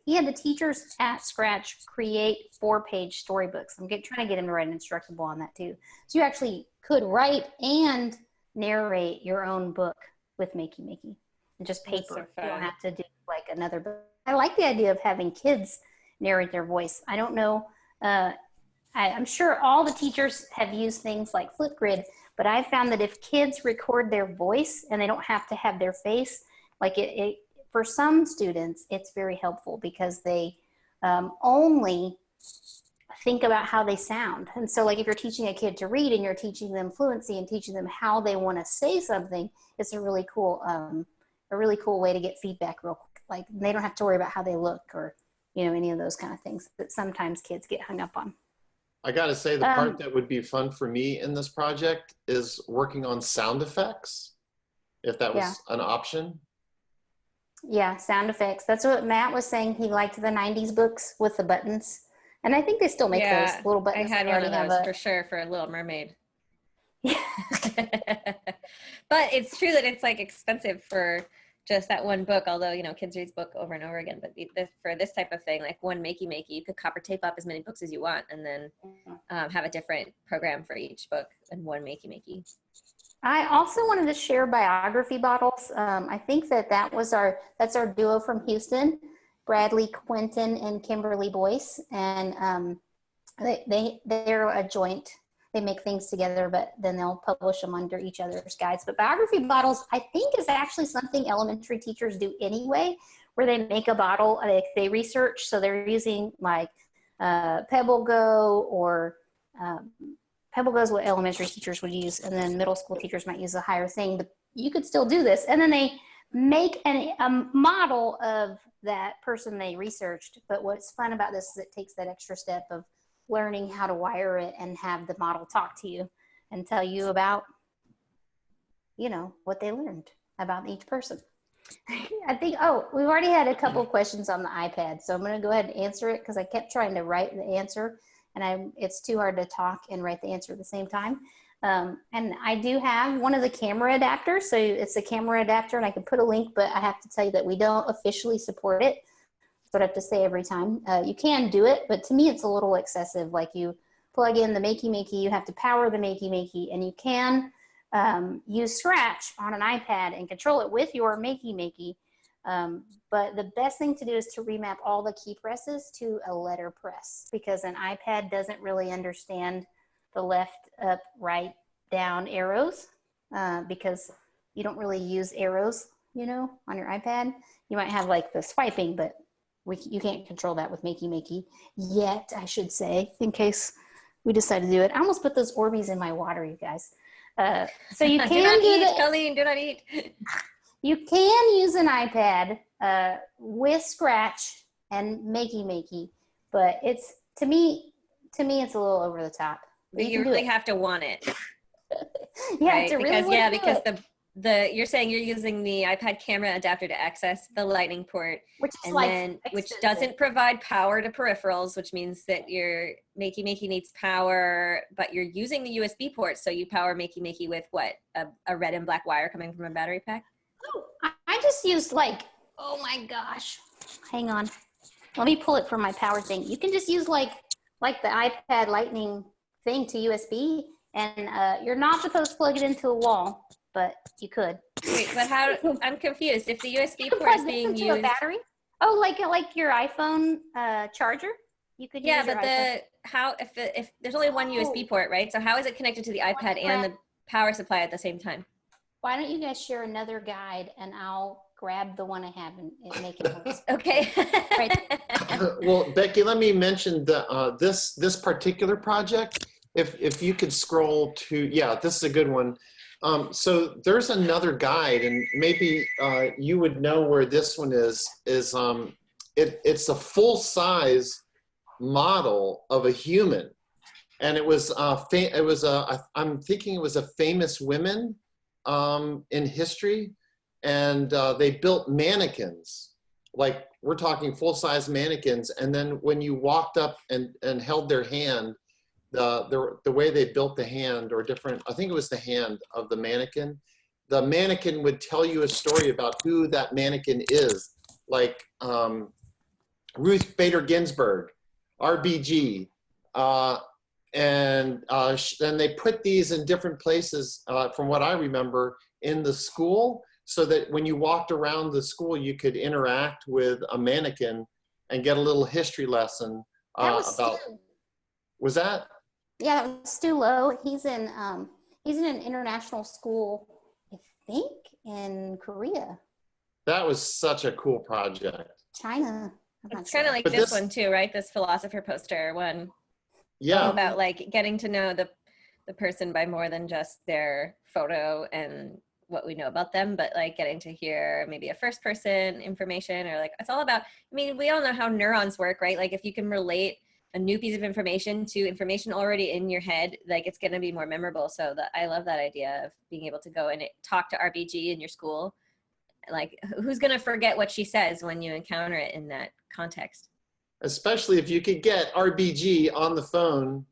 Speaker 1: the teachers at Scratch create 4-page storybooks. I'm trying to get him to write an Instructable on that too. So you actually could write and narrate your own book with Makey Makey, and just paper. You don't have to do like another book. I like the idea of having kids narrate their voice. I don't know. I'm sure all the teachers have used things like Flipgrid, but I found that if kids record their voice and they don't have to have their face, like it for some students, it's very helpful because they only think about how they sound. And so like if you're teaching a kid to read and you're teaching them fluency and teaching them how they want to say something, it's a really cool way to get feedback real quick. Like they don't have to worry about how they look or you know, any of those kind of things that sometimes kids get hung up on.
Speaker 3: I got to say, the part that would be fun for me in this project is working on sound effects, if that was an option.
Speaker 1: Yeah, sound effects. That's what Matt was saying. He liked the 90s books with the buttons. And I think they still make those little buttons.
Speaker 2: I had one of those for sure for Little Mermaid. But it's true that it's like expensive for just that one book, although, you know, kids read book over and over again. But for this type of thing, like one Makey Makey, you could copper tape up as many books as you want, and then have a different program for each book and one Makey Makey.
Speaker 1: I also wanted to share Biography Bottles. I think that's our duo from Houston, Bradley Quinton and Kimberly Boyce, and they're a joint. They make things together, but then they'll publish them under each other's guides. But Biography Bottles, I think, is actually something elementary teachers do anyway, where they make a bottle, they research. So they're using like Pebble Go, or Pebble Go is what elementary teachers would use, and then middle school teachers might use a higher thing, but you could still do this. And then they make a model of that person they researched. But what's fun about this is it takes that extra step of learning how to wire it and have the model talk to you and tell you about, you know, what they learned about each person. I think, we've already had a couple questions on the iPad, so I'm going to go ahead and answer it because I kept trying to write the answer, and it's too hard to talk and write the answer at the same time. And I do have one of the camera adapters, so it's a camera adapter, and I can put a link, but I have to tell you that we don't officially support it. That's what I have to say every time. You can do it, but to me it's a little excessive. Like, you plug in the Makey Makey, you have to power the Makey Makey, and you can use Scratch on an iPad and control it with your Makey Makey. But the best thing to do is to remap all the key presses to a letter press, because an iPad doesn't really understand the left, up, right, down arrows, because you don't really use arrows, you know, on your iPad. You might have like the swiping, but you can't control that with Makey Makey yet, I should say, in case we decide to do it. I almost put those Orbeez in my water, you guys. So you can
Speaker 2: Colleen, do not eat.
Speaker 1: You can use an iPad with Scratch and Makey Makey, but it's to me it's a little over the top.
Speaker 2: But you really have to want it.
Speaker 1: Yeah,
Speaker 2: right?
Speaker 1: to really
Speaker 2: because you're saying you're using the iPad camera adapter to access the lightning port, which doesn't provide power to peripherals, which means that your Makey Makey needs power, but you're using the USB port, so you power Makey Makey with what? A red and black wire coming from a battery pack?
Speaker 1: Oh, I just used oh my gosh. Hang on. Let me pull it from my power thing. You can just use like the iPad lightning thing to USB, and you're not supposed to plug it into a wall, but you could.
Speaker 2: Wait, but how? I'm confused. If the USB port is being used,
Speaker 1: a battery? Oh, like your iPhone charger? You could.
Speaker 2: Yeah,
Speaker 1: use
Speaker 2: but if there's only one USB port, right? So how is it connected to the iPad and the power supply at the same time?
Speaker 1: Why don't you guys share another guide, and I'll grab the one I have and make it work.
Speaker 2: Okay.
Speaker 3: Well, Becky, let me mention this particular project. If you could scroll to, this is a good one. So there's another guide, and maybe you would know where this one is. It's a full-size model of a human, and I'm thinking it was a famous women in history, and they built mannequins, like we're talking full-size mannequins, and then when you walked up and held their hand, the way they built the hand, or different, I think it was the hand of the mannequin would tell you a story about who that mannequin is, like Ruth Bader Ginsburg, RBG, and they put these in different places, from what I remember, in the school, so that when you walked around the school, you could interact with a mannequin and get a little history lesson about. Was that?
Speaker 1: Yeah, that was Stu Lowe. He's in an international school, I think, in Korea.
Speaker 3: That was such a cool project.
Speaker 1: China.
Speaker 2: It's kind of like this one too, right? This philosopher poster one.
Speaker 3: Yeah.
Speaker 2: All about like getting to know the person by more than just their photo and what we know about them, but like getting to hear maybe a first person information, or like, it's all about, I mean, we all know how neurons work, right? Like if you can relate a new piece of information to information already in your head, like it's going to be more memorable. So I love that idea of being able to go and talk to RBG in your school. Like who's going to forget what she says when you encounter it in that context?
Speaker 3: Especially if you could get RBG on the phone,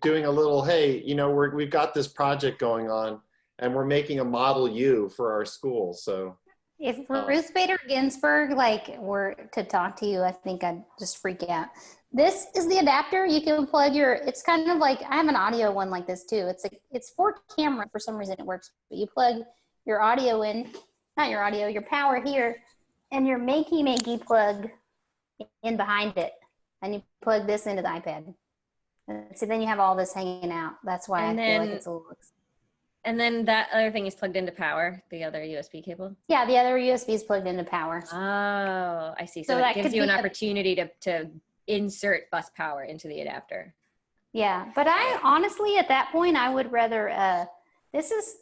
Speaker 3: doing a little, hey, you know, we've got this project going on and we're making a model you for our school. So
Speaker 1: if Ruth Bader Ginsburg were to talk to you, I think I'd just freak out. This is the adapter. You can plug it's kind of like, I have an audio one like this too. It's for camera. For some reason it works, but you plug your audio in, not your audio, your power here, and your Makey Makey plug in behind it. And you plug this into the iPad. So then you have all this hanging out. That's why I feel like it's a little.
Speaker 2: And then that other thing is plugged into power, the other USB cable?
Speaker 1: Yeah, the other USB is plugged into power.
Speaker 2: Oh, I see. So it gives you an opportunity to insert bus power into the adapter.
Speaker 1: Yeah, but I honestly, at that point, I would rather, this is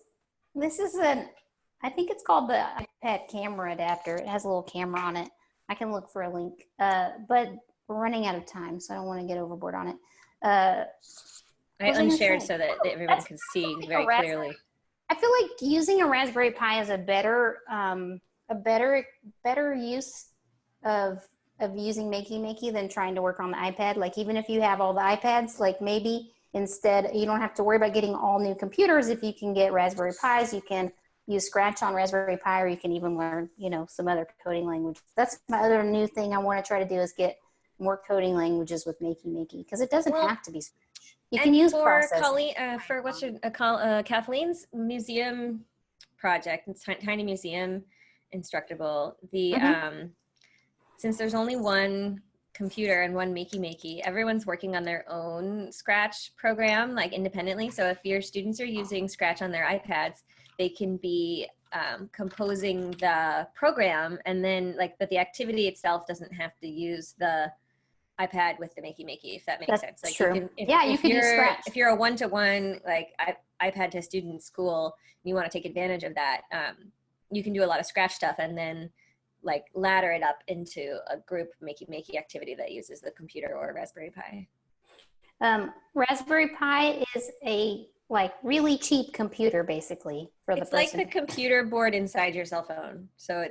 Speaker 1: I think it's called the iPad camera adapter. It has a little camera on it. I can look for a link, but we're running out of time, so I don't want to get overboard on it. I
Speaker 2: unshared so that everyone can see very clearly.
Speaker 1: I feel like using a Raspberry Pi is a better use of using Makey Makey than trying to work on the iPad. Like even if you have all the iPads, like maybe instead you don't have to worry about getting all new computers. If you can get Raspberry Pis, you can use Scratch on Raspberry Pi, or you can even learn, you know, some other coding language. That's my other new thing I want to try to do, is get more coding languages with Makey Makey, because it doesn't have to be Scratch. You can use process.
Speaker 2: For Kathleen's museum project, tiny museum Instructable, since there's only one computer and one Makey Makey, everyone's working on their own Scratch program, like independently. So if your students are using Scratch on their iPads, they can be composing the program, and then but the activity itself doesn't have to use the iPad with the Makey Makey, if that makes sense. Like
Speaker 1: true. You can use Scratch.
Speaker 2: If you're a one-to-one iPad to student school, and you want to take advantage of that, you can do a lot of Scratch stuff, and then ladder it up into a group Makey Makey activity that uses the computer or Raspberry Pi.
Speaker 1: Raspberry Pi is a really cheap computer, basically, for the person.
Speaker 2: It's like the computer board inside your cell phone. So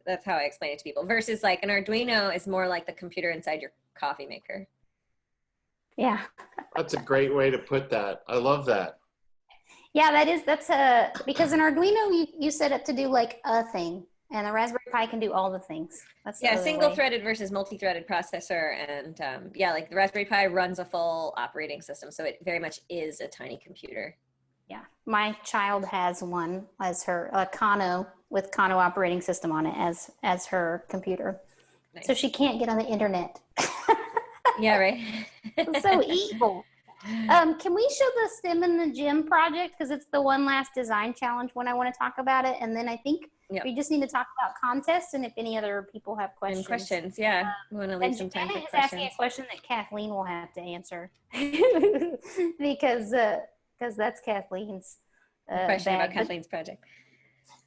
Speaker 2: that's how I explain it to people. Versus an Arduino is more like the computer inside your coffee maker.
Speaker 1: Yeah.
Speaker 3: That's a great way to put that. I love that.
Speaker 1: Yeah, because an Arduino, you set it to do a thing, and the Raspberry Pi can do all the things. That's
Speaker 2: single-threaded versus multi-threaded processor, and the Raspberry Pi runs a full operating system, so it very much is a tiny computer.
Speaker 1: Yeah, my child has one as her Kano, with Kano operating system on it as her computer. Nice. So she can't get on the internet.
Speaker 2: Yeah, right.
Speaker 1: It's so evil. Can we show the STEM in the Gym project? Because it's the one last design challenge when I want to talk about it. And then I think we just need to talk about contests, and if any other people have questions.
Speaker 2: Yeah. We want to leave some time for questions. Janet is
Speaker 1: asking a question that Kathleen will have to answer. because that's Kathleen's
Speaker 2: question about Kathleen's project.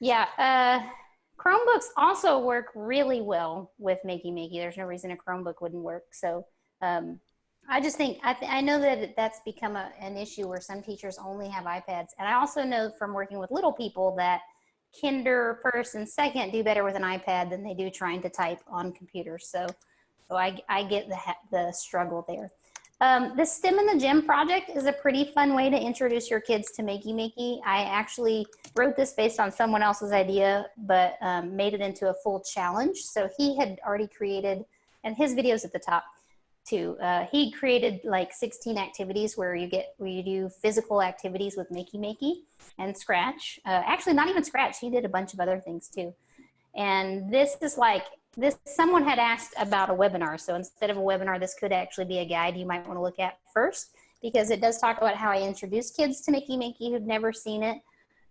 Speaker 1: Yeah. Chromebooks also work really well with Makey Makey. There's no reason a Chromebook wouldn't work. So I just think, I know that that's become an issue where some teachers only have iPads. And I also know from working with little people that kinder, first, and second do better with an iPad than they do trying to type on computers. So I get the struggle there. The STEM in the Gym project is a pretty fun way to introduce your kids to Makey Makey. I actually wrote this based on someone else's idea, but made it into a full challenge. So he had already created, and his video's at the top too. He created 16 activities where you do physical activities with Makey Makey and Scratch. Actually, not even Scratch. He did a bunch of other things too. And this is someone had asked about a webinar. So instead of a webinar, this could actually be a guide you might want to look at first, because it does talk about how I introduce kids to Makey Makey who've never seen it,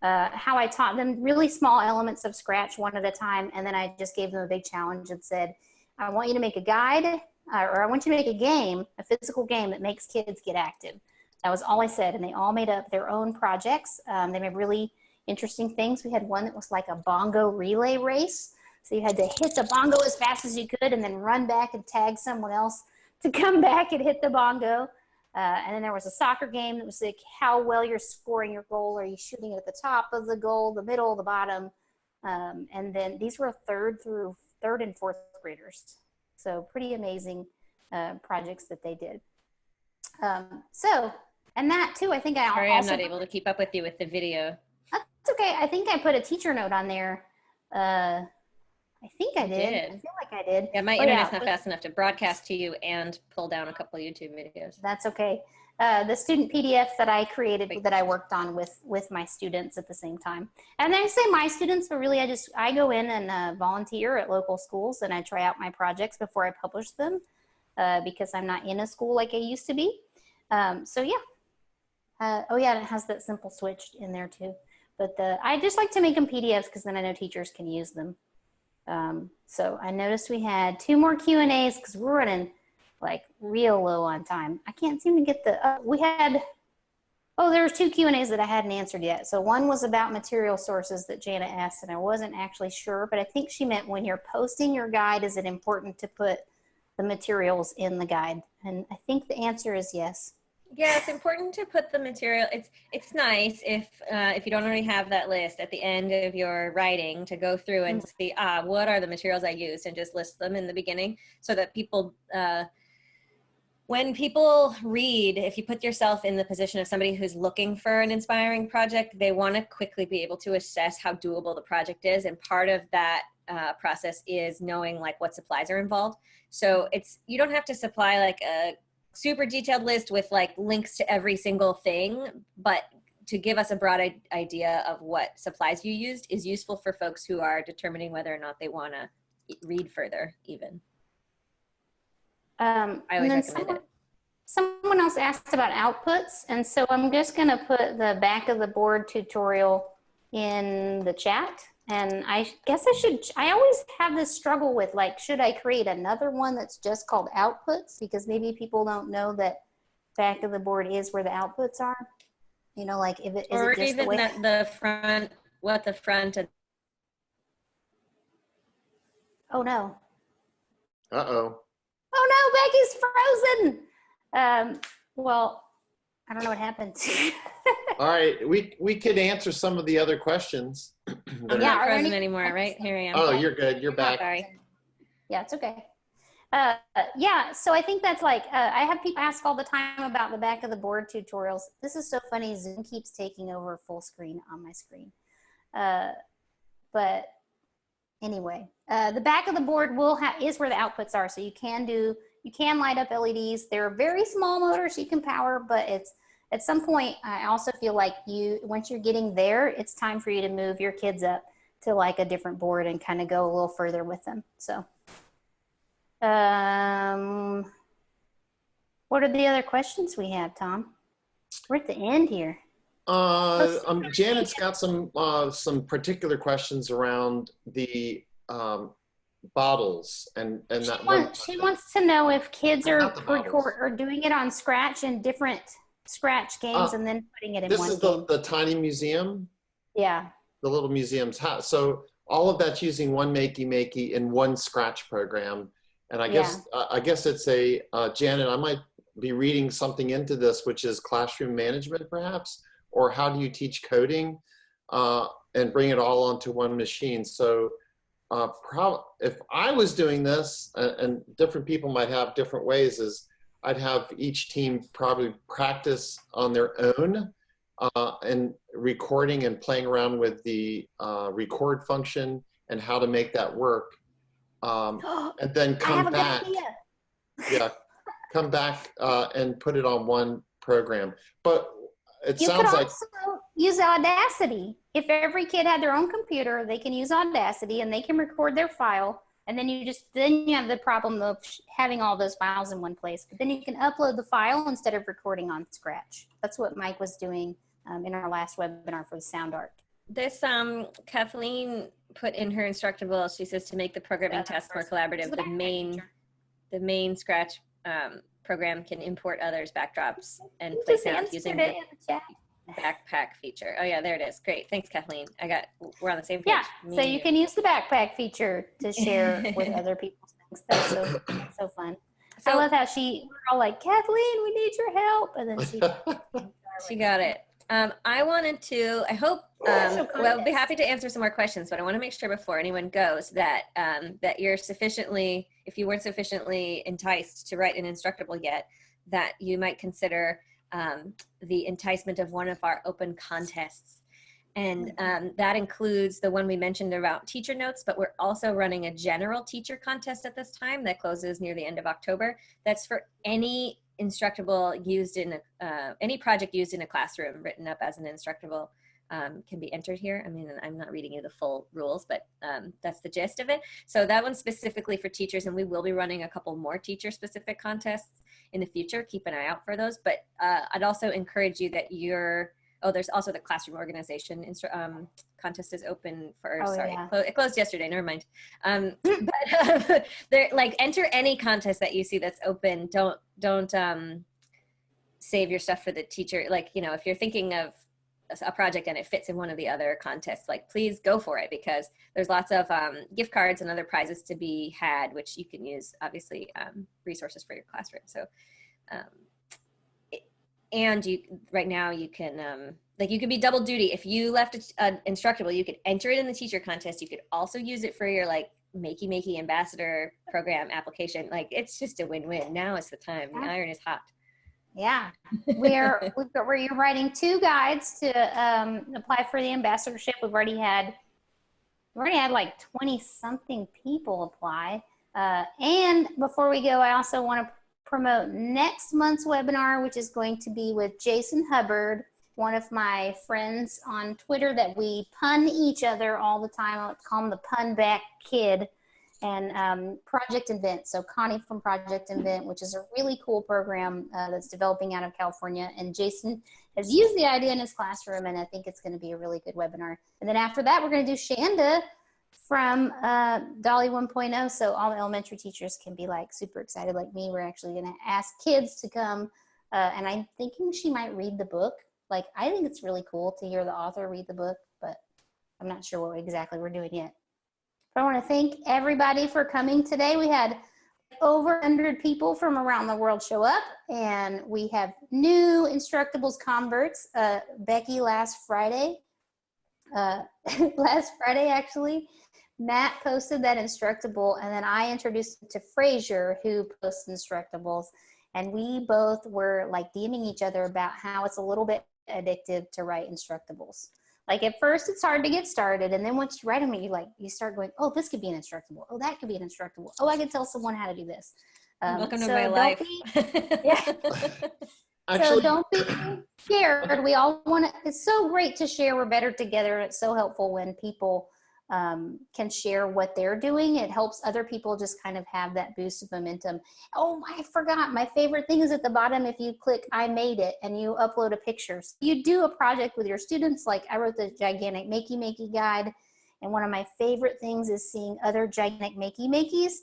Speaker 1: how I taught them really small elements of Scratch one at a time. And then I just gave them a big challenge and said, I want you to make a guide, or I want you to make a game, a physical game that makes kids get active. That was all I said. And they all made up their own projects. They made really interesting things. We had one that was like a bongo relay race. So you had to hit the bongo as fast as you could and then run back and tag someone else to come back and hit the bongo. And then there was a soccer game that was like how well you're scoring your goal. Are you shooting it at the top of the goal, the middle, the bottom? And then these were third and fourth graders. So pretty amazing projects that they did. And that too, I think
Speaker 2: Sorry, I'm not able to keep up with you with the video.
Speaker 1: That's okay. I think I put a teacher note on there. I think I did. I feel like I did.
Speaker 2: Yeah, my internet's not fast enough to broadcast to you and pull down a couple of YouTube videos.
Speaker 1: That's okay. The student PDF that I created, that I worked on with my students at the same time. And I say my students, but really I go in and volunteer at local schools, and I try out my projects before I publish them because I'm not in a school like I used to be. So yeah. Oh yeah, and it has that simple switch in there too. But I just like to make them PDFs because then I know teachers can use them. So I noticed we had 2 more Q&As because we're running like real low on time. I can't seem to get there's 2 Q&As that I hadn't answered yet. So one was about material sources that Jana asked, and I wasn't actually sure, but I think she meant when you're posting your guide, is it important to put the materials in the guide? And I think the answer is yes.
Speaker 2: Yeah, it's important to put the material. It's nice if you don't already have that list at the end of your writing to go through and see what are the materials I used and just list them in the beginning so that people, when people read, if you put yourself in the position of somebody who's looking for an inspiring project, they want to quickly be able to assess how doable the project is, and part of that process is knowing like what supplies are involved. So you don't have to supply like a super detailed list with like links to every single thing, but to give us a broad idea of what supplies you used is useful for folks who are determining whether or not they want to read further even. I always recommend it.
Speaker 1: Someone else asked about outputs, and so I'm just going to put the back of the board tutorial in the chat. And I guess I always have this struggle with like, should I create another one that's just called outputs? Because maybe people don't know that back of the board is where the outputs are. You know, like if it is
Speaker 2: or
Speaker 1: it just
Speaker 2: even
Speaker 1: the way
Speaker 2: that the front, what the front of.
Speaker 1: Oh no.
Speaker 3: Uh-oh.
Speaker 1: Oh no, Becky's frozen. Well, I don't know what happened.
Speaker 3: All right, we could answer some of the other questions.
Speaker 2: I'm not frozen anymore, right? Here I am.
Speaker 3: Oh, you're good. You're back.
Speaker 2: Sorry.
Speaker 1: Yeah, it's okay. Yeah, so I think that's like, I have people ask all the time about the back of the board tutorials. This is so funny. Zoom keeps taking over full screen on my screen. But anyway, the back of the board is where the outputs are. So you can light up LEDs. They're very small motors you can power, but at some point, I also feel like once you're getting there, it's time for you to move your kids up to like a different board and kind of go a little further with them. So, what are the other questions we have, Tom? We're at the end here.
Speaker 3: Janet's got some particular questions around the bottles and
Speaker 1: she wants to know if kids are doing it on Scratch and different Scratch games and then putting it in one game.
Speaker 3: This is the tiny museum?
Speaker 1: Yeah.
Speaker 3: The little museum's house. So all of that's using one Makey Makey in one Scratch program. And I guess it's Janet, I might be reading something into this, which is classroom management perhaps, or how do you teach coding and bring it all onto one machine. So if I was doing this, and different people might have different ways, is I'd have each team probably practice on their own and recording and playing around with the record function and how to make that work. And then come back. Yeah, come back and put it on one program. But it sounds like
Speaker 1: you could also use Audacity. If every kid had their own computer, they can use Audacity and they can record their file. And then you have the problem of having all those files in one place. But then you can upload the file instead of recording on Scratch. That's what Mike was doing in our last webinar for the sound art.
Speaker 2: This Kathleen put in her Instructables, she says to make the programming task more collaborative, the main Scratch program can import others' backdrops and play sounds using it. backpack feature. Oh yeah, there it is. Great. Thanks, Kathleen. We're on the same page.
Speaker 1: Yeah,
Speaker 2: Me
Speaker 1: so
Speaker 2: and
Speaker 1: you can use the backpack feature to share with other people's things. That's so fun.
Speaker 2: So
Speaker 1: I love how we're all like, Kathleen, we need your help. And then
Speaker 2: she got it. I hope, well, I'll be happy to answer some more questions, but I want to make sure before anyone goes that, that you're sufficiently, if you weren't sufficiently enticed to write an Instructable yet, that you might consider the enticement of one of our open contests. And that includes the one we mentioned about teacher notes, but we're also running a general teacher contest at this time that closes near the end of October. That's for any Instructable used in any project used in a classroom written up as an Instructable can be entered here. I mean, I'm not reading you the full rules, but that's the gist of it. So that one's specifically for teachers, and we will be running a couple more teacher specific contests in the future. Keep an eye out for those, but I'd also encourage you that there's also the classroom organization contest is open for, it closed yesterday, never mind. But enter any contest that you see that's open. Don't save your stuff for the teacher. Like, if you're thinking of a project and it fits in one of the other contests, like, please go for it, because there's lots of gift cards and other prizes to be had, which you can use, obviously, resources for your classroom. So, and right now you can, you could be double duty. If you left an Instructable, you could enter it in the teacher contest. You could also use it for your Makey Makey ambassador program application. It's just a win-win. Now is the time. The iron is hot.
Speaker 1: Yeah, you're writing 2 guides to apply for the ambassadorship. We've already had like 20 something people apply. And before we go, I also want to promote next month's webinar, which is going to be with Jason Hubbard, one of my friends on Twitter that we pun each other all the time. I call him the pun back kid. And Project Invent. So Connie from Project Invent, which is a really cool program that's developing out of California. And Jason has used the idea in his classroom, and I think it's going to be a really good webinar. And then after that, we're going to do Shanda from Dolly 1.0. So all the elementary teachers can be super excited like me. We're actually going to ask kids to come. And I'm thinking she might read the book. I think it's really cool to hear the author read the book, but I'm not sure what exactly we're doing yet. I want to thank everybody for coming today. We had over 100 people from around the world show up, and we have new Instructables converts. Becky last Friday actually, Matt posted that Instructable, and then I introduced it to Frazier, who posts Instructables, and we both were DMing each other about how it's a little bit addictive to write Instructables. At first, it's hard to get started, and then once you write them, you start going, oh, this could be an Instructable. Oh, that could be an Instructable. Oh, I could tell someone how to do this.
Speaker 2: Welcome to my life.
Speaker 1: So don't be scared. We all want to. It's so great to share. We're better together. It's so helpful when people can share what they're doing. It helps other people just kind of have that boost of momentum. Oh, I forgot. My favorite thing is at the bottom. If you click I made it and you upload a picture, so you do a project with your students. I wrote the gigantic Makey Makey guide, and one of my favorite things is seeing other gigantic Makey Makeys.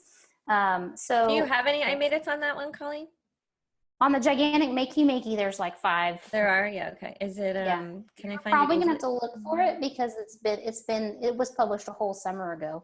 Speaker 1: So
Speaker 2: do you have any I made it's on that one, Colleen?
Speaker 1: On the gigantic Makey Makey, there's 5.
Speaker 2: There are, yeah, okay. Is it? Can I find?
Speaker 1: Probably gonna have to look for it because it was published a whole summer ago.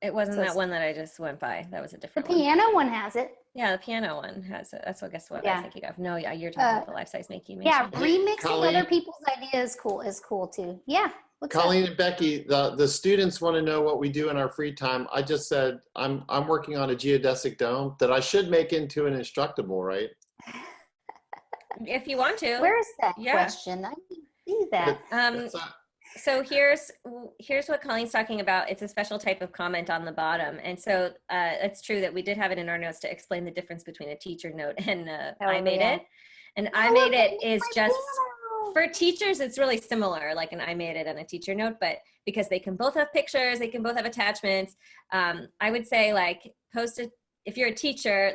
Speaker 2: It wasn't that one that I just went by. That was a different
Speaker 1: one. The piano one has it.
Speaker 2: Yeah, the piano one has it. That's what I was thinking of. No, yeah, you're talking about the life-size Makey Makey.
Speaker 1: Yeah, remixing other people's ideas is cool too. Yeah.
Speaker 3: Colleen and Becky, the students want to know what we do in our free time. I just said I'm working on a geodesic dome that I should make into an Instructable, right?
Speaker 2: If you want to.
Speaker 1: Where's that question? I can see that.
Speaker 2: So here's what Colleen's talking about. It's a special type of comment on the bottom. And so it's true that we did have it in our notes to explain the difference between a teacher note and I made it. And I made it is just, for teachers, it's really similar, like an I made it and a teacher note, but because they can both have pictures, they can both have attachments. I would say if you're a teacher,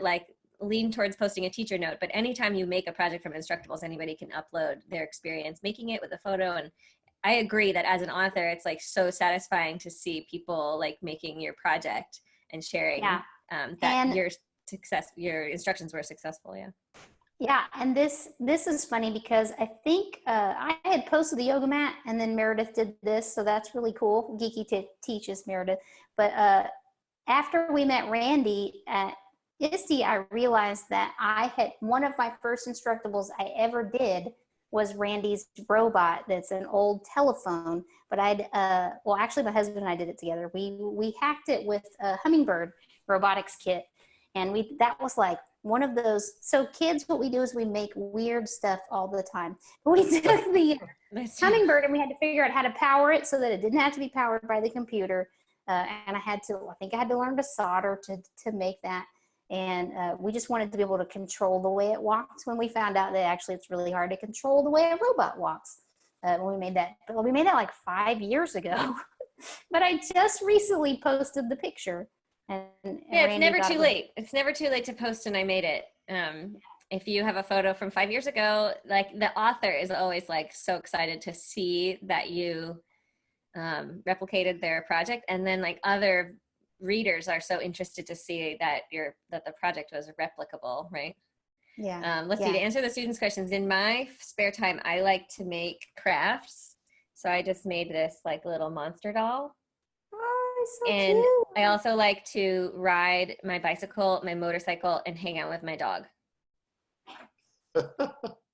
Speaker 2: lean towards posting a teacher note, but anytime you make a project from Instructables, anybody can upload their experience making it with a photo. And I agree that as an author, it's so satisfying to see people making your project and sharing that your instructions were successful.
Speaker 1: Yeah, and this is funny because I think I had posted the yoga mat, and then Meredith did this, so that's really cool. Geeky teaches Meredith, but after we met Randy at ISTE, I realized that I had one of my first Instructables I ever did was Randy's robot. That's an old telephone, but well, actually, my husband and I did it together. We hacked it with a Hummingbird robotics kit, and that was like one of those. So kids, what we do is we make weird stuff all the time. We took the Hummingbird and we had to figure out how to power it so that it didn't have to be powered by the computer. And I think I had to learn to solder to make that. And we just wanted to be able to control the way it walks. When we found out that actually it's really hard to control the way a robot walks. When we made that like 5 years ago. But I just recently posted the picture. And
Speaker 2: yeah, it's never too late. It's never too late to post and I made it. If you have a photo from 5 years ago, like the author is always like so excited to see that you replicated their project, and then like other readers are so interested to see that the project was replicable, right?
Speaker 1: Yeah.
Speaker 2: Let's see, to answer the students' questions, in my spare time, I like to make crafts. So I just made this like little monster doll.
Speaker 1: Oh, so
Speaker 2: and
Speaker 1: cute.
Speaker 2: I also like to ride my bicycle, my motorcycle, and hang out with my dog.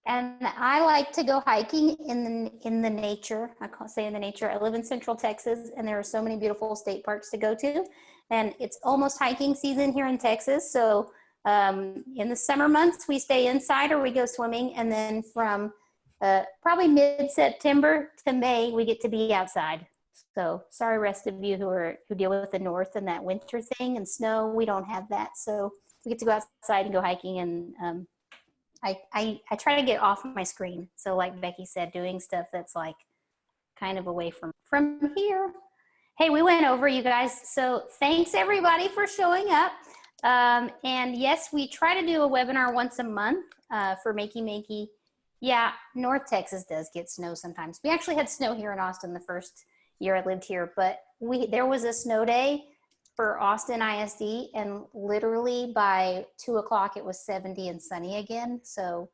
Speaker 1: And I like to go hiking in the nature. I say in the nature. I live in Central Texas, and there are so many beautiful state parks to go to. And it's almost hiking season here in Texas. So in the summer months, we stay inside or we go swimming. And then from probably mid-September to May, we get to be outside. So sorry, rest of you who deal with the north and that winter thing and snow. We don't have that. So we get to go outside and go hiking, and I try to get off my screen. So like Becky said, doing stuff that's like kind of away from here. Hey, we went over, you guys. So thanks everybody for showing up. And yes, we try to do a webinar once a month for Makey Makey. Yeah, North Texas does get snow sometimes. We actually had snow here in Austin the first year I lived here, but there was a snow day for Austin ISD, and literally by 2 o'clock it was 70 and sunny again. So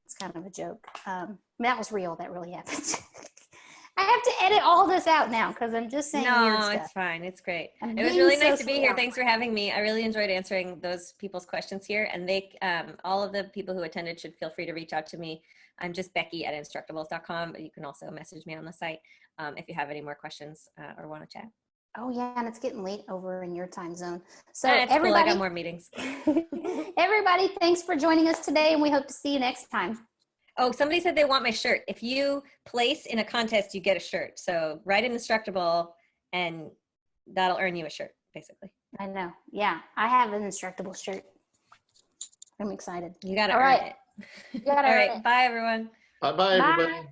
Speaker 1: it's kind of a joke. That was real. That really happened. I have to edit all this out now because I'm just saying weird stuff.
Speaker 2: No, it's fine. It's great. It was really nice to be here. Thanks for having me. I really enjoyed answering those people's questions here. And all of the people who attended should feel free to reach out to me. I'm just Becky at instructables.com, but you can also message me on the site if you have any more questions or want to chat.
Speaker 1: Oh yeah, and it's getting late over in your time zone. So
Speaker 2: everybody, cool. I got more meetings.
Speaker 1: Everybody, thanks for joining us today, and we hope to see you next time.
Speaker 2: Oh, somebody said they want my shirt. If you place in a contest, you get a shirt. So write an Instructable, and that'll earn you a shirt, basically.
Speaker 1: I know. Yeah, I have an Instructable shirt. I'm excited.
Speaker 2: You got to earn it.
Speaker 1: You gotta
Speaker 2: All
Speaker 1: earn
Speaker 2: right.
Speaker 1: it.
Speaker 2: Bye, everyone.
Speaker 3: Bye, everybody.